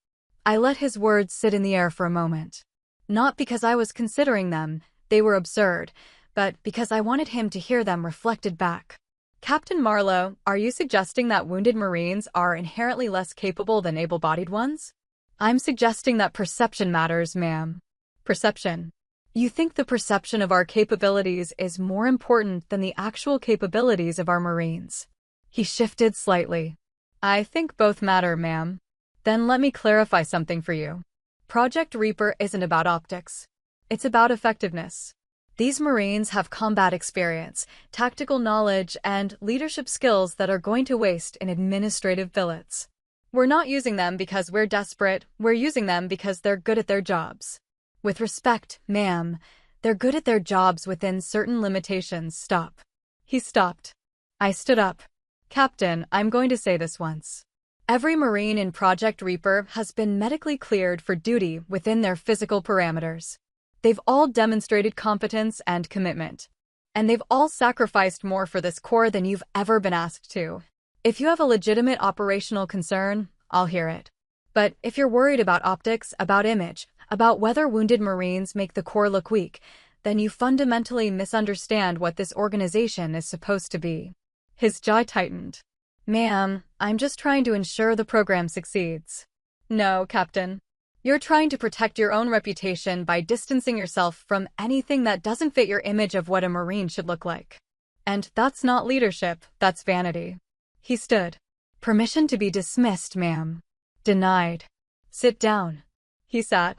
I let his words sit in the air for a moment. Not because I was considering them, they were absurd, but because I wanted him to hear them reflected back. "Captain Marlowe, are you suggesting that wounded Marines are inherently less capable than able-bodied ones?" "I'm suggesting that perception matters, ma'am." "Perception? You think the perception of our capabilities is more important than the actual capabilities of our Marines?" He shifted slightly. "I think both matter, ma'am." "Then let me clarify something for you. Project Reaper isn't about optics. It's about effectiveness. These Marines have combat experience, tactical knowledge, and leadership skills that are going to waste in administrative billets. We're not using them because we're desperate, we're using them because they're good at their jobs. With respect, ma'am, they're good at their jobs within certain limitations." "Stop." He stopped. I stood up. "Captain, I'm going to say this once. Every Marine in Project Reaper has been medically cleared for duty within their physical parameters. They've all demonstrated competence and commitment. And they've all sacrificed more for this Corps than you've ever been asked to. If you have a legitimate operational concern, I'll hear it. But if you're worried about optics, about image, about whether wounded Marines make the Corps look weak, then you fundamentally misunderstand what this organization is supposed to be." His jaw tightened. "Ma'am, I'm just trying to ensure the program succeeds." "No, Captain. You're trying to protect your own reputation by distancing yourself from anything that doesn't fit your image of what a Marine should look like. And that's not leadership, that's vanity." He stood. "Permission to be dismissed, ma'am." "Denied." "Sit down." He sat.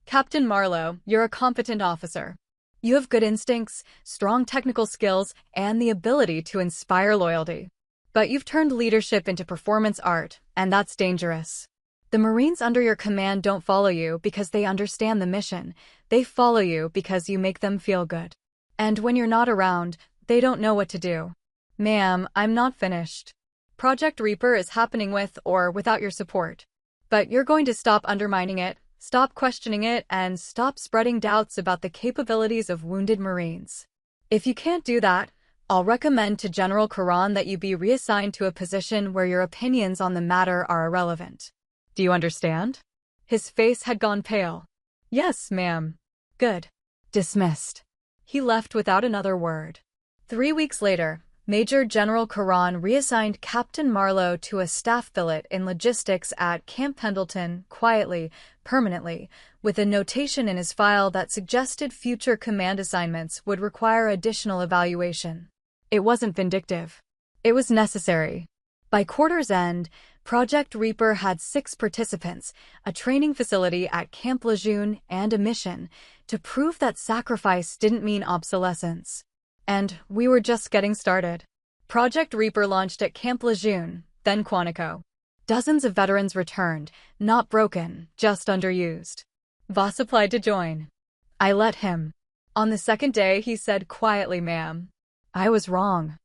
"Captain Marlowe, you're a competent officer. You have good instincts, strong technical skills, and the ability to inspire loyalty. But you've turned leadership into performance art, and that's dangerous. The Marines under your command don't follow you because they understand the mission. They follow you because you make them feel good. And when you're not around, they don't know what to do." "Ma'am, I'm not finished. Project Reaper is happening with or without your support. But you're going to stop undermining it, stop questioning it, and stop spreading doubts about the capabilities of wounded Marines. If you can't do that, I'll recommend to General Karan that you be reassigned to a position where your opinions on the matter are irrelevant. Do you understand?" His face had gone pale. "Yes, ma'am." "Good." Dismissed. He left without another word. 3 weeks later, Major General Karan reassigned Captain Marlowe to a staff billet in logistics at Camp Pendleton, quietly, permanently, with a notation in his file that suggested future command assignments would require additional evaluation. It wasn't vindictive. It was necessary. By quarter's end, Project Reaper had 6 participants, a training facility at Camp Lejeune, and a mission to prove that sacrifice didn't mean obsolescence. And we were just getting started. Project Reaper launched at Camp Lejeune, then Quantico. Dozens of veterans returned, not broken, just underused. Voss applied to join. I let him. On the second day, he said quietly, "Ma'am, I was wrong."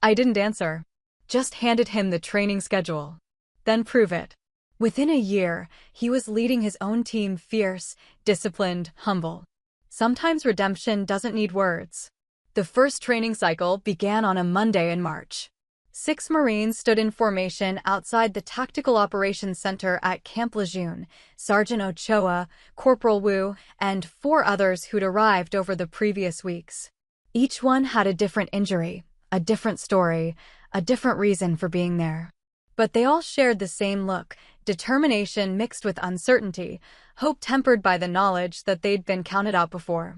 I didn't answer. Just handed him the training schedule. Then prove it. Within a year, he was leading his own team, fierce, disciplined, humble. Sometimes redemption doesn't need words. The first training cycle began on a Monday in March. 6 Marines stood in formation outside the Tactical Operations Center at Camp Lejeune: Sergeant Ochoa, Corporal Wu, and 4 others who'd arrived over the previous weeks. Each one had a different injury, a different story, a different reason for being there. But they all shared the same look: determination mixed with uncertainty, hope tempered by the knowledge that they'd been counted out before.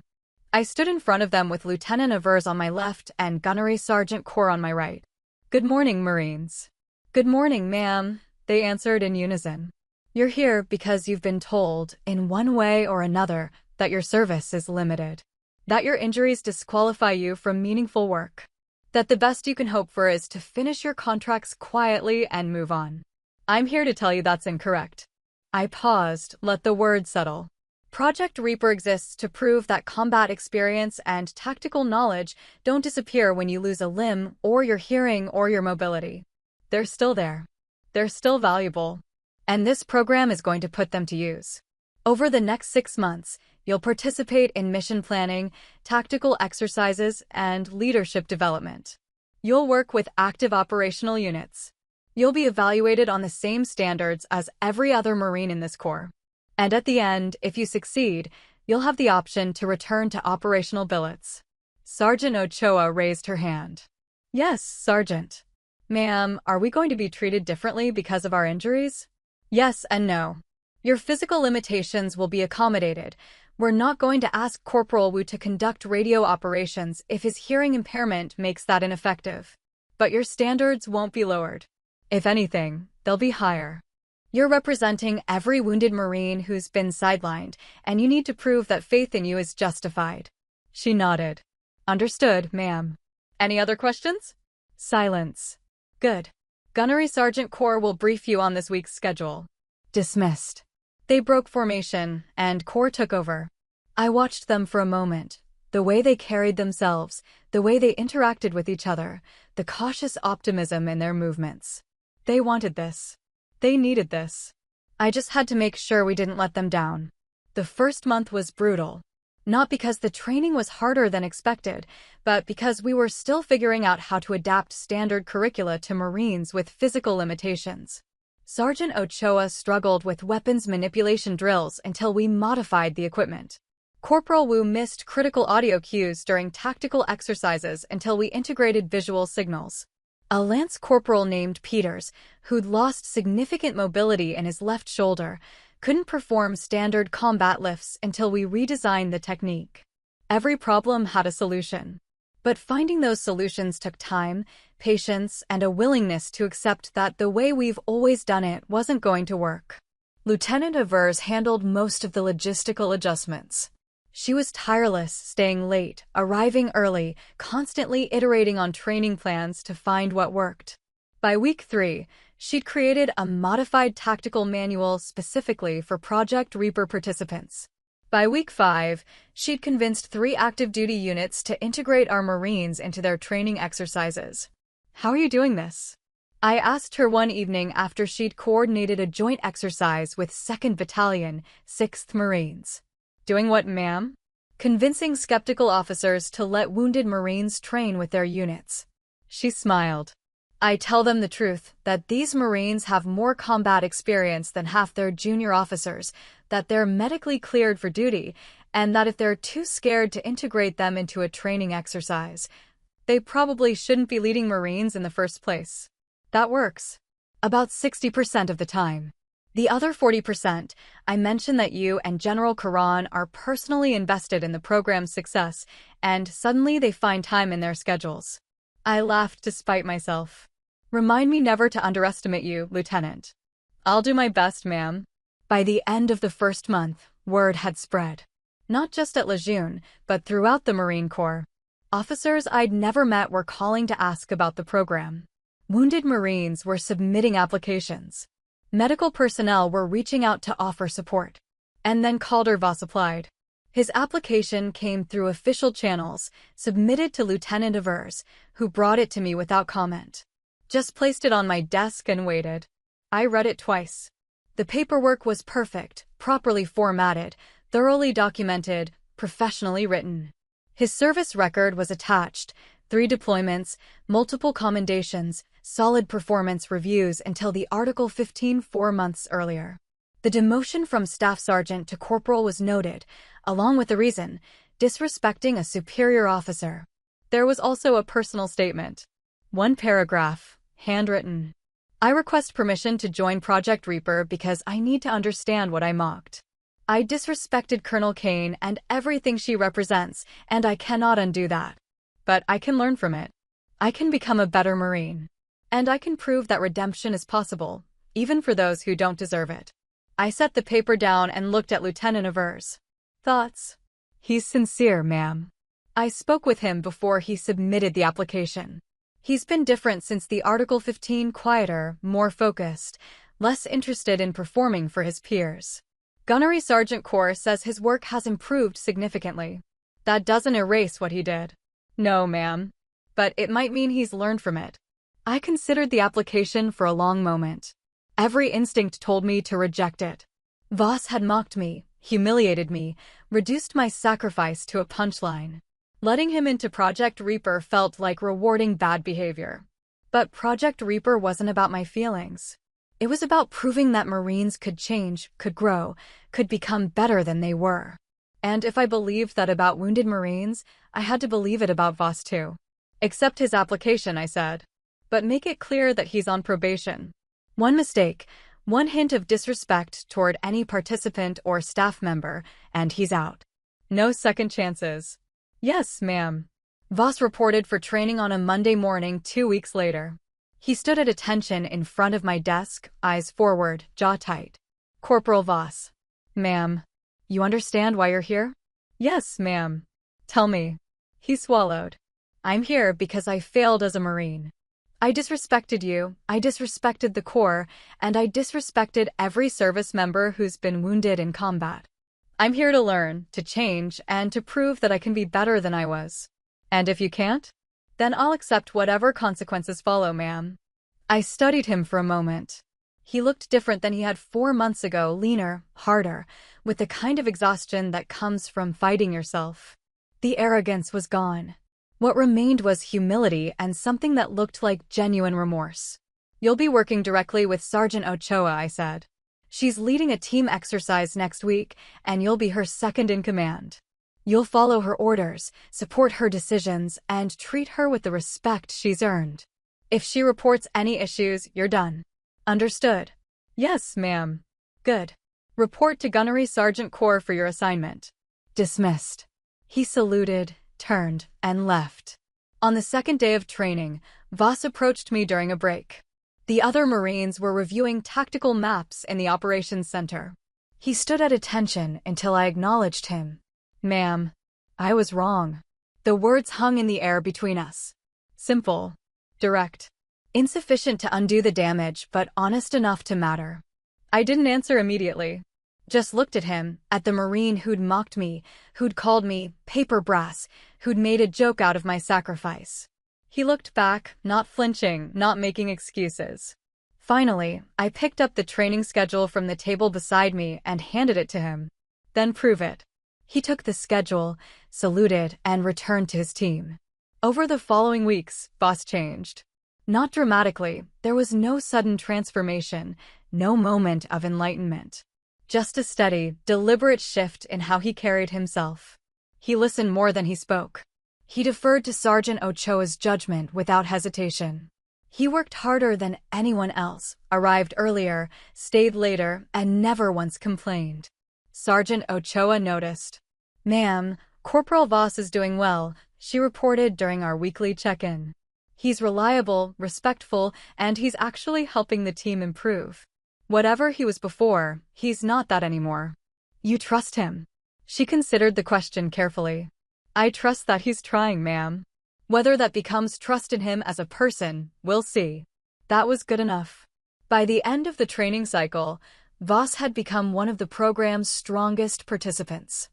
I stood in front of them with Lieutenant Avers on my left and Gunnery Sergeant Corr on my right. "Good morning, Marines." "Good morning, ma'am," they answered in unison. "You're here because you've been told, in one way or another, that your service is limited. That your injuries disqualify you from meaningful work. That the best you can hope for is to finish your contracts quietly and move on. I'm here to tell you that's incorrect." I paused, let the word settle. Project Reaper exists to prove that combat experience and tactical knowledge don't disappear when you lose a limb or your hearing or your mobility. They're still there. They're still valuable. And this program is going to put them to use. Over the next 6 months, you'll participate in mission planning, tactical exercises, and leadership development. You'll work with active operational units. You'll be evaluated on the same standards as every other Marine in this Corps. And at the end, if you succeed, you'll have the option to return to operational billets. Sergeant Ochoa raised her hand. "Yes, Sergeant." "Ma'am, are we going to be treated differently because of our injuries?" "Yes and no. Your physical limitations will be accommodated. We're not going to ask Corporal Wu to conduct radio operations if his hearing impairment makes that ineffective. But your standards won't be lowered. If anything, they'll be higher. You're representing every wounded Marine who's been sidelined, and you need to prove that faith in you is justified." She nodded. "Understood, ma'am." "Any other questions?" Silence. "Good. Gunnery Sergeant Corr will brief you on this week's schedule." Dismissed. They broke formation, and Corr took over. I watched them for a moment. The way they carried themselves, the way they interacted with each other, the cautious optimism in their movements. They wanted this. They needed this. I just had to make sure we didn't let them down. The first month was brutal. Not because the training was harder than expected, but because we were still figuring out how to adapt standard curricula to Marines with physical limitations. Sergeant Ochoa struggled with weapons manipulation drills until we modified the equipment. Corporal Wu missed critical audio cues during tactical exercises until we integrated visual signals. A lance corporal named Peters, who'd lost significant mobility in his left shoulder, couldn't perform standard combat lifts until we redesigned the technique. Every problem had a solution. But finding those solutions took time, patience, and a willingness to accept that the way we've always done it wasn't going to work. Lieutenant Avers handled most of the logistical adjustments. She was tireless, staying late, arriving early, constantly iterating on training plans to find what worked. By week 3, she'd created a modified tactical manual specifically for Project Reaper participants. By week 5, she'd convinced 3 active duty units to integrate our Marines into their training exercises. "How are you doing this?" I asked her one evening after she'd coordinated a joint exercise with 2nd Battalion, 6th Marines. "Doing what, ma'am?" "Convincing skeptical officers to let wounded Marines train with their units." She smiled. "I tell them the truth, that these Marines have more combat experience than half their junior officers, that they're medically cleared for duty, and that if they're too scared to integrate them into a training exercise, they probably shouldn't be leading Marines in the first place." That works. About 60% of the time. The other 40%, I mention that you and General Karan are personally invested in the program's success, and suddenly they find time in their schedules. I laughed to spite myself. "Remind me never to underestimate you, Lieutenant." "I'll do my best, ma'am." By the end of the first month, word had spread. Not just at Lejeune, but throughout the Marine Corps. Officers I'd never met were calling to ask about the program. Wounded Marines were submitting applications. Medical personnel were reaching out to offer support. And then Calder Voss applied. His application came through official channels, submitted to Lieutenant Avers, who brought it to me without comment. Just placed it on my desk and waited. I read it twice. The paperwork was perfect, properly formatted, thoroughly documented, professionally written. His service record was attached, 3 deployments, multiple commendations, solid performance reviews until the Article 15 4 months earlier. The demotion from staff sergeant to corporal was noted, along with the reason, disrespecting a superior officer. There was also a personal statement. 1 paragraph, handwritten. I request permission to join Project Reaper because I need to understand what I mocked. I disrespected Colonel Kane and everything she represents, and I cannot undo that. But I can learn from it. I can become a better Marine. And I can prove that redemption is possible, even for those who don't deserve it. I set the paper down and looked at Lieutenant Avers. Thoughts? He's sincere, ma'am. I spoke with him before he submitted the application. He's been different since the Article 15, quieter, more focused, less interested in performing for his peers. Gunnery Sergeant Corps says his work has improved significantly. That doesn't erase what he did. No, ma'am. But it might mean he's learned from it. I considered the application for a long moment. Every instinct told me to reject it. Voss had mocked me, humiliated me, reduced my sacrifice to a punchline. Letting him into Project Reaper felt like rewarding bad behavior. But Project Reaper wasn't about my feelings. It was about proving that Marines could change, could grow, could become better than they were. And if I believed that about wounded Marines, I had to believe it about Voss too. Accept his application, I said. But make it clear that he's on probation. One mistake, one hint of disrespect toward any participant or staff member, and he's out. No second chances. Yes, ma'am. Voss reported for training on a Monday morning 2 weeks later. He stood at attention in front of my desk, eyes forward, jaw tight. Corporal Voss. Ma'am. You understand why you're here? Yes, ma'am. Tell me. He swallowed. I'm here because I failed as a Marine. I disrespected you, I disrespected the Corps, and I disrespected every service member who's been wounded in combat. I'm here to learn, to change, and to prove that I can be better than I was. And if you can't? Then I'll accept whatever consequences follow, ma'am. I studied him for a moment. He looked different than he had 4 months ago, leaner, harder, with the kind of exhaustion that comes from fighting yourself. The arrogance was gone. What remained was humility and something that looked like genuine remorse. You'll be working directly with Sergeant Ochoa, I said. She's leading a team exercise next week, and you'll be her second in command. You'll follow her orders, support her decisions, and treat her with the respect she's earned. If she reports any issues, you're done. Understood? Yes, ma'am. Good. Report to Gunnery Sergeant Corps for your assignment. Dismissed. He saluted, turned, and left. On the second day of training, Voss approached me during a break. The other Marines were reviewing tactical maps in the operations center. He stood at attention until I acknowledged him. Ma'am, I was wrong. The words hung in the air between us. Simple. Direct. Insufficient to undo the damage, but honest enough to matter. I didn't answer immediately. Just looked at him, at the Marine who'd mocked me, who'd called me paper brass, who'd made a joke out of my sacrifice. He looked back, not flinching, not making excuses. Finally, I picked up the training schedule from the table beside me and handed it to him. Then prove it. He took the schedule, saluted, and returned to his team. Over the following weeks, Voss changed. Not dramatically, there was no sudden transformation, no moment of enlightenment. Just a steady, deliberate shift in how he carried himself. He listened more than he spoke. He deferred to Sergeant Ochoa's judgment without hesitation. He worked harder than anyone else, arrived earlier, stayed later, and never once complained. Sergeant Ochoa noticed. Ma'am, Corporal Voss is doing well, she reported during our weekly check-in. He's reliable, respectful, and he's actually helping the team improve. Whatever he was before, he's not that anymore. You trust him? She considered the question carefully. I trust that he's trying, ma'am. Whether that becomes trust in him as a person, we'll see. That was good enough. By the end of the training cycle, Voss had become one of the program's strongest participants.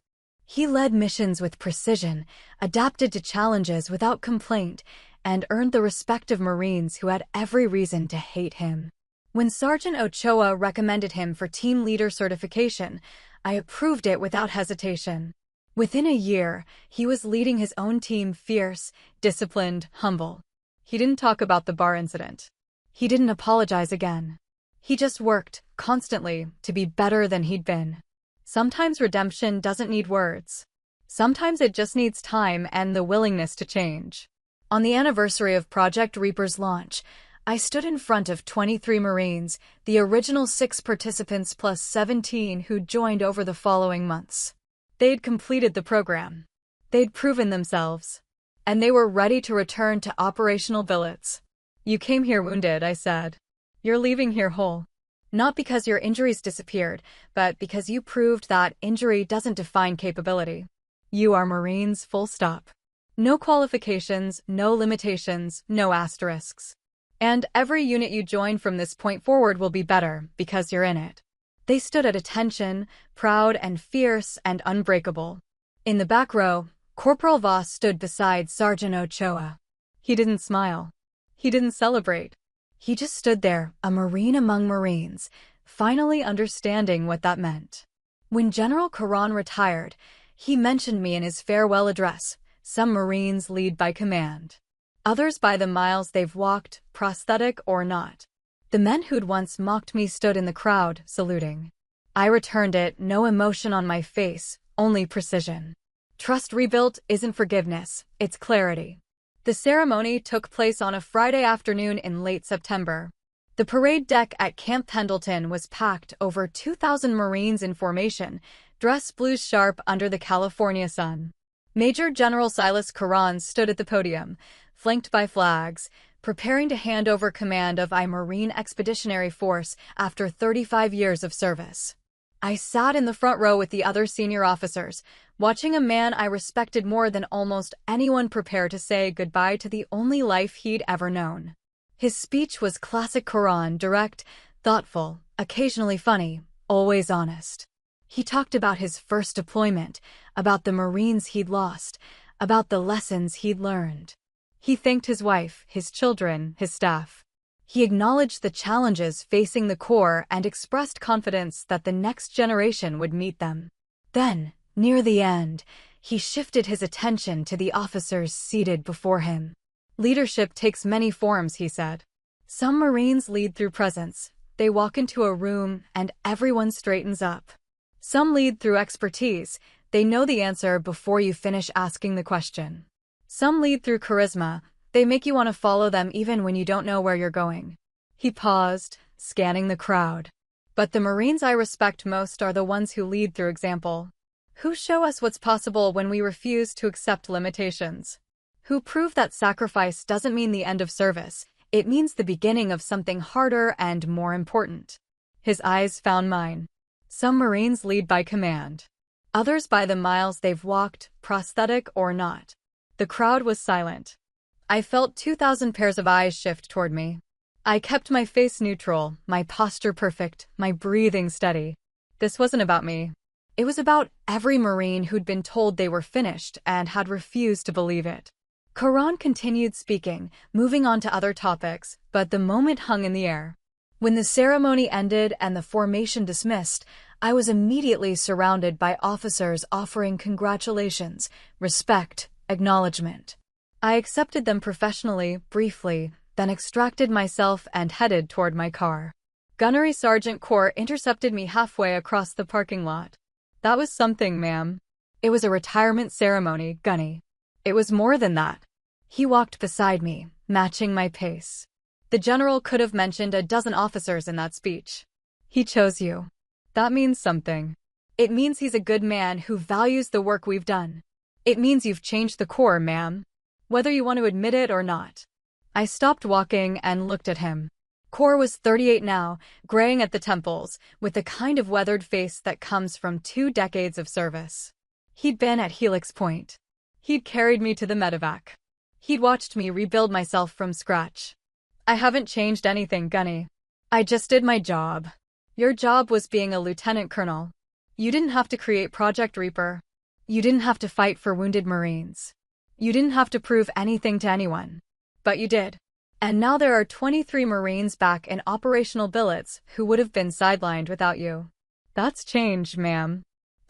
He led missions with precision, adapted to challenges without complaint, and earned the respect of Marines who had every reason to hate him. When Sergeant Ochoa recommended him for team leader certification, I approved it without hesitation. Within a year, he was leading his own team, fierce, disciplined, humble. He didn't talk about the bar incident. He didn't apologize again. He just worked, constantly, to be better than he'd been. Sometimes redemption doesn't need words. Sometimes it just needs time and the willingness to change. On the anniversary of Project Reaper's launch, I stood in front of 23 Marines, the original 6 participants plus 17 who joined over the following months. They'd completed the program. They'd proven themselves. And they were ready to return to operational billets. "You came here wounded," I said. "You're leaving here whole. Not because your injuries disappeared, but because you proved that injury doesn't define capability. You are Marines, full stop. No qualifications, no limitations, no asterisks. And every unit you join from this point forward will be better, because you're in it." They stood at attention, proud and fierce and unbreakable. In the back row, Corporal Voss stood beside Sergeant Ochoa. He didn't smile. He didn't celebrate. He just stood there, a Marine among Marines, finally understanding what that meant. When General Caron retired, he mentioned me in his farewell address. Some Marines lead by command. Others by the miles they've walked, prosthetic or not. The men who'd once mocked me stood in the crowd, saluting. I returned it, no emotion on my face, only precision. Trust rebuilt isn't forgiveness, it's clarity. The ceremony took place on a Friday afternoon in late September. The parade deck at Camp Pendleton was packed, over 2,000 Marines in formation, dressed blues sharp under the California sun. Major General Silas Caron stood at the podium, flanked by flags, preparing to hand over command of I Marine Expeditionary Force after 35 years of service. I sat in the front row with the other senior officers, watching a man I respected more than almost anyone prepare to say goodbye to the only life he'd ever known. His speech was classic Caron, direct, thoughtful, occasionally funny, always honest. He talked about his first deployment, about the Marines he'd lost, about the lessons he'd learned. He thanked his wife, his children, his staff. He acknowledged the challenges facing the Corps and expressed confidence that the next generation would meet them. Then, near the end, he shifted his attention to the officers seated before him. "Leadership takes many forms," he said. "Some Marines lead through presence. They walk into a room and everyone straightens up. Some lead through expertise. They know the answer before you finish asking the question. Some lead through charisma. They make you want to follow them even when you don't know where you're going." He paused, scanning the crowd. "But the Marines I respect most are the ones who lead through example. Who show us what's possible when we refuse to accept limitations. Who prove that sacrifice doesn't mean the end of service, it means the beginning of something harder and more important." His eyes found mine. "Some Marines lead by command. Others by the miles they've walked, prosthetic or not." The crowd was silent. I felt 2,000 pairs of eyes shift toward me. I kept my face neutral, my posture perfect, my breathing steady. This wasn't about me. It was about every Marine who'd been told they were finished and had refused to believe it. Caron continued speaking, moving on to other topics, but the moment hung in the air. When the ceremony ended and the formation dismissed, I was immediately surrounded by officers offering congratulations, respect, acknowledgement. I accepted them professionally, briefly, then extracted myself and headed toward my car. Gunnery Sergeant Corr intercepted me halfway across the parking lot. "That was something, ma'am." "It was a retirement ceremony, Gunny." "It was more than that." He walked beside me, matching my pace. "The general could have mentioned a dozen officers in that speech. He chose you. That means something. It means he's a good man who values the work we've done. It means you've changed the Corps, ma'am. Whether you want to admit it or not." I stopped walking and looked at him. Corr was 38 now, graying at the temples, with the kind of weathered face that comes from 2 decades of service. He'd been at Helix Point. He'd carried me to the medevac. He'd watched me rebuild myself from scratch. "I haven't changed anything, Gunny. I just did my job. Your job was being a lieutenant colonel. You didn't have to create Project Reaper. You didn't have to fight for wounded Marines. You didn't have to prove anything to anyone. But you did. And now there are 23 Marines back in operational billets who would have been sidelined without you. That's change, ma'am.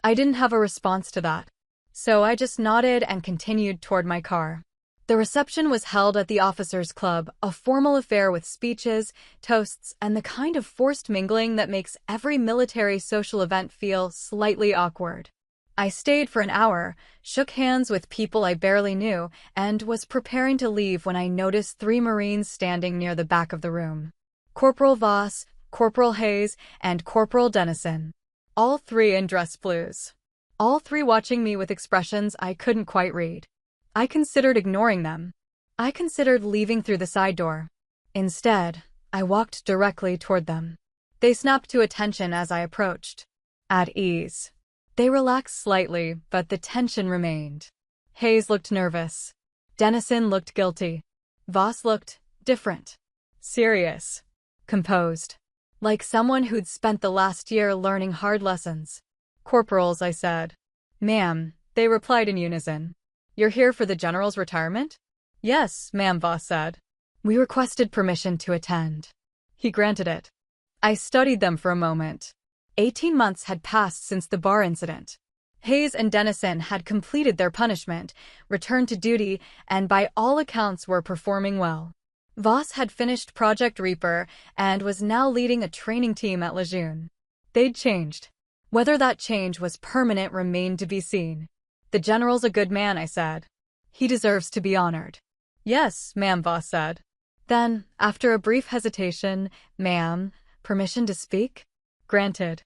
I didn't have a response to that. So I just nodded and continued toward my car. The reception was held at the Officers' Club, a formal affair with speeches, toasts, and the kind of forced mingling that makes every military social event feel slightly awkward. I stayed for an hour, shook hands with people I barely knew, and was preparing to leave when I noticed 3 Marines standing near the back of the room. Corporal Voss, Corporal Hayes, and Corporal Dennison. All 3 in dress blues. All 3 watching me with expressions I couldn't quite read. I considered ignoring them. I considered leaving through the side door. Instead, I walked directly toward them. They snapped to attention as I approached. At ease. They relaxed slightly, but the tension remained. Hayes looked nervous. Dennison looked guilty. Voss looked different. Serious. Composed. Like someone who'd spent the last year learning hard lessons. Corporals, I said. Ma'am, they replied in unison. You're here for the general's retirement? Yes, ma'am, Voss said. We requested permission to attend. He granted it. I studied them for a moment. 18 months had passed since the bar incident. Hayes and Dennison had completed their punishment, returned to duty, and by all accounts were performing well. Voss had finished Project Reaper and was now leading a training team at Lejeune. They'd changed. Whether that change was permanent remained to be seen. The general's a good man, I said. He deserves to be honored. Yes, ma'am, Voss said. Then, after a brief hesitation, ma'am, permission to speak? Granted.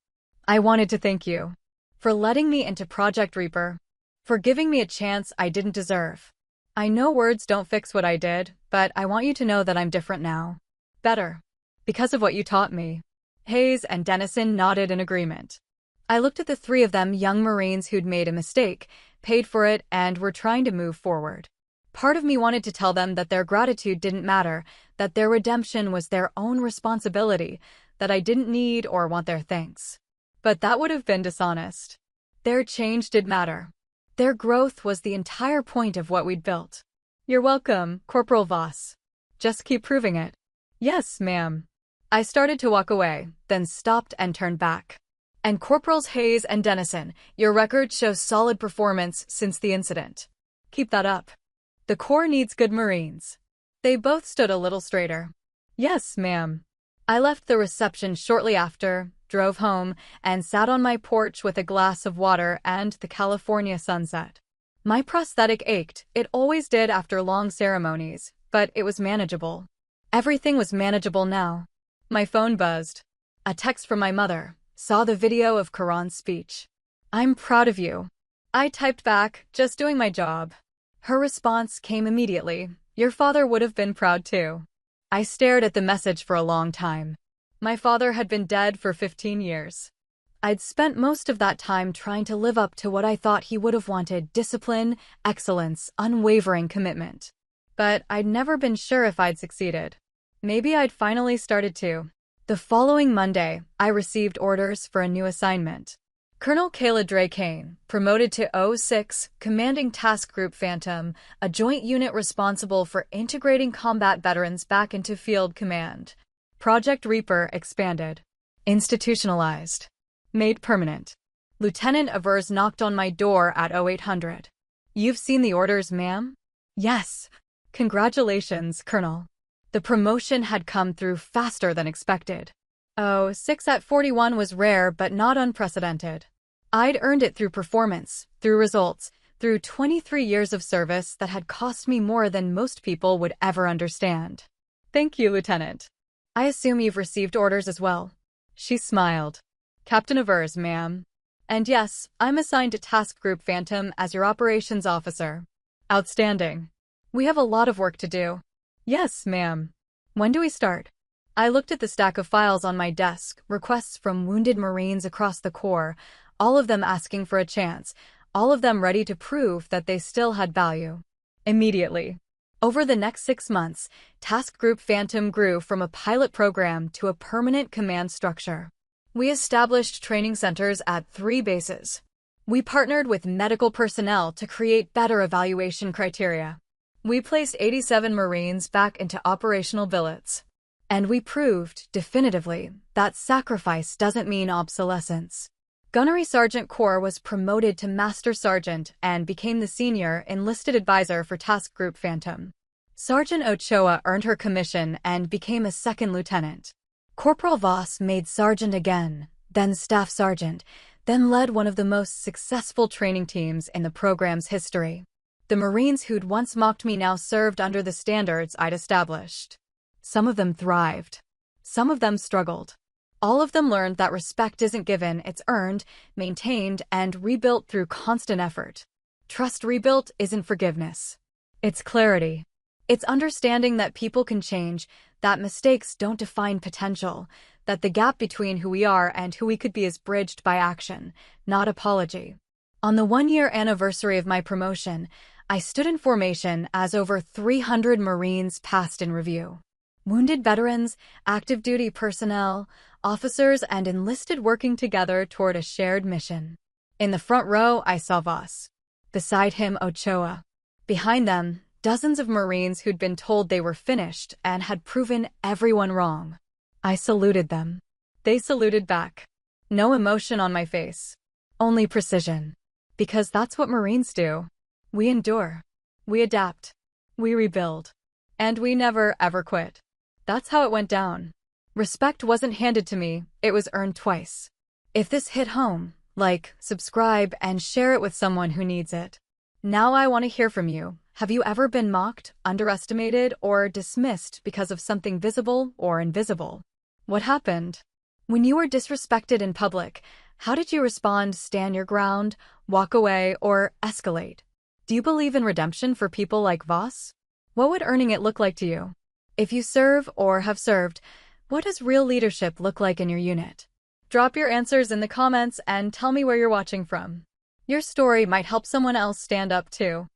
I wanted to thank you. For letting me into Project Reaper. For giving me a chance I didn't deserve. I know words don't fix what I did, but I want you to know that I'm different now. Better. Because of what you taught me. Hayes and Dennison nodded in agreement. I looked at the 3 of them young Marines who'd made a mistake, paid for it, and were trying to move forward. Part of me wanted to tell them that their gratitude didn't matter, that their redemption was their own responsibility, that I didn't need or want their thanks. But that would have been dishonest. Their change did matter. Their growth was the entire point of what we'd built. You're welcome, Corporal Voss. Just keep proving it. Yes, ma'am. I started to walk away, then stopped and turned back. And Corporals Hayes and Dennison, your record shows solid performance since the incident. Keep that up. The Corps needs good Marines. They both stood a little straighter. Yes, ma'am. I left the reception shortly after, drove home, and sat on my porch with a glass of water and the California sunset. My prosthetic ached, it always did after long ceremonies, but it was manageable. Everything was manageable now. My phone buzzed. A text from my mother. Saw the video of Karan's speech. I'm proud of you. I typed back, just doing my job. Her response came immediately. Your father would have been proud too. I stared at the message for a long time. My father had been dead for 15 years. I'd spent most of that time trying to live up to what I thought he would have wanted: discipline, excellence, unwavering commitment. But I'd never been sure if I'd succeeded. Maybe I'd finally started to. The following Monday, I received orders for a new assignment. Colonel Kayla Drake-Kane, promoted to 06, commanding Task Group Phantom, a joint unit responsible for integrating combat veterans back into field command. Project Reaper expanded. Institutionalized. Made permanent. Lieutenant Avers knocked on my door at 0800. You've seen the orders, ma'am? Yes. Congratulations, Colonel. The promotion had come through faster than expected. 06 at 41 was rare but not unprecedented. I'd earned it through performance, through results, through 23 years of service that had cost me more than most people would ever understand. Thank you, Lieutenant. I assume you've received orders as well. She smiled. Captain Avers, ma'am. And yes, I'm assigned to Task Group Phantom as your operations officer. Outstanding. We have a lot of work to do. Yes, ma'am. When do we start? I looked at the stack of files on my desk, requests from wounded Marines across the Corps, all of them asking for a chance, all of them ready to prove that they still had value. Immediately. Over the next 6 months, Task Group Phantom grew from a pilot program to a permanent command structure. We established training centers at 3 bases. We partnered with medical personnel to create better evaluation criteria. We placed 87 Marines back into operational billets. And we proved, definitively, that sacrifice doesn't mean obsolescence. Gunnery Sergeant Corps was promoted to Master Sergeant and became the senior enlisted advisor for Task Group Phantom. Sergeant Ochoa earned her commission and became a second lieutenant. Corporal Voss made sergeant again, then staff sergeant, then led one of the most successful training teams in the program's history. The Marines who'd once mocked me now served under the standards I'd established. Some of them thrived. Some of them struggled. All of them learned that respect isn't given, it's earned, maintained, and rebuilt through constant effort. Trust rebuilt isn't forgiveness. It's clarity. It's understanding that people can change, that mistakes don't define potential, that the gap between who we are and who we could be is bridged by action, not apology. On the one-year anniversary of my promotion, I stood in formation as over 300 Marines passed in review. Wounded veterans, active duty personnel, officers, and enlisted working together toward a shared mission. In the front row, I saw Voss. Beside him, Ochoa. Behind them, dozens of Marines who'd been told they were finished and had proven everyone wrong. I saluted them. They saluted back. No emotion on my face. Only precision. Because that's what Marines do. We endure. We adapt. We rebuild. And we never, ever quit. That's how it went down. Respect wasn't handed to me, it was earned twice. If this hit home, like, subscribe, and share it with someone who needs it. Now I want to hear from you. Have you ever been mocked, underestimated, or dismissed because of something visible or invisible? What happened? When you were disrespected in public, how did you respond? Stand your ground, walk away, or escalate? Do you believe in redemption for people like Voss? What would earning it look like to you? If you serve or have served, what does real leadership look like in your unit? Drop your answers in the comments and tell me where you're watching from. Your story might help someone else stand up too.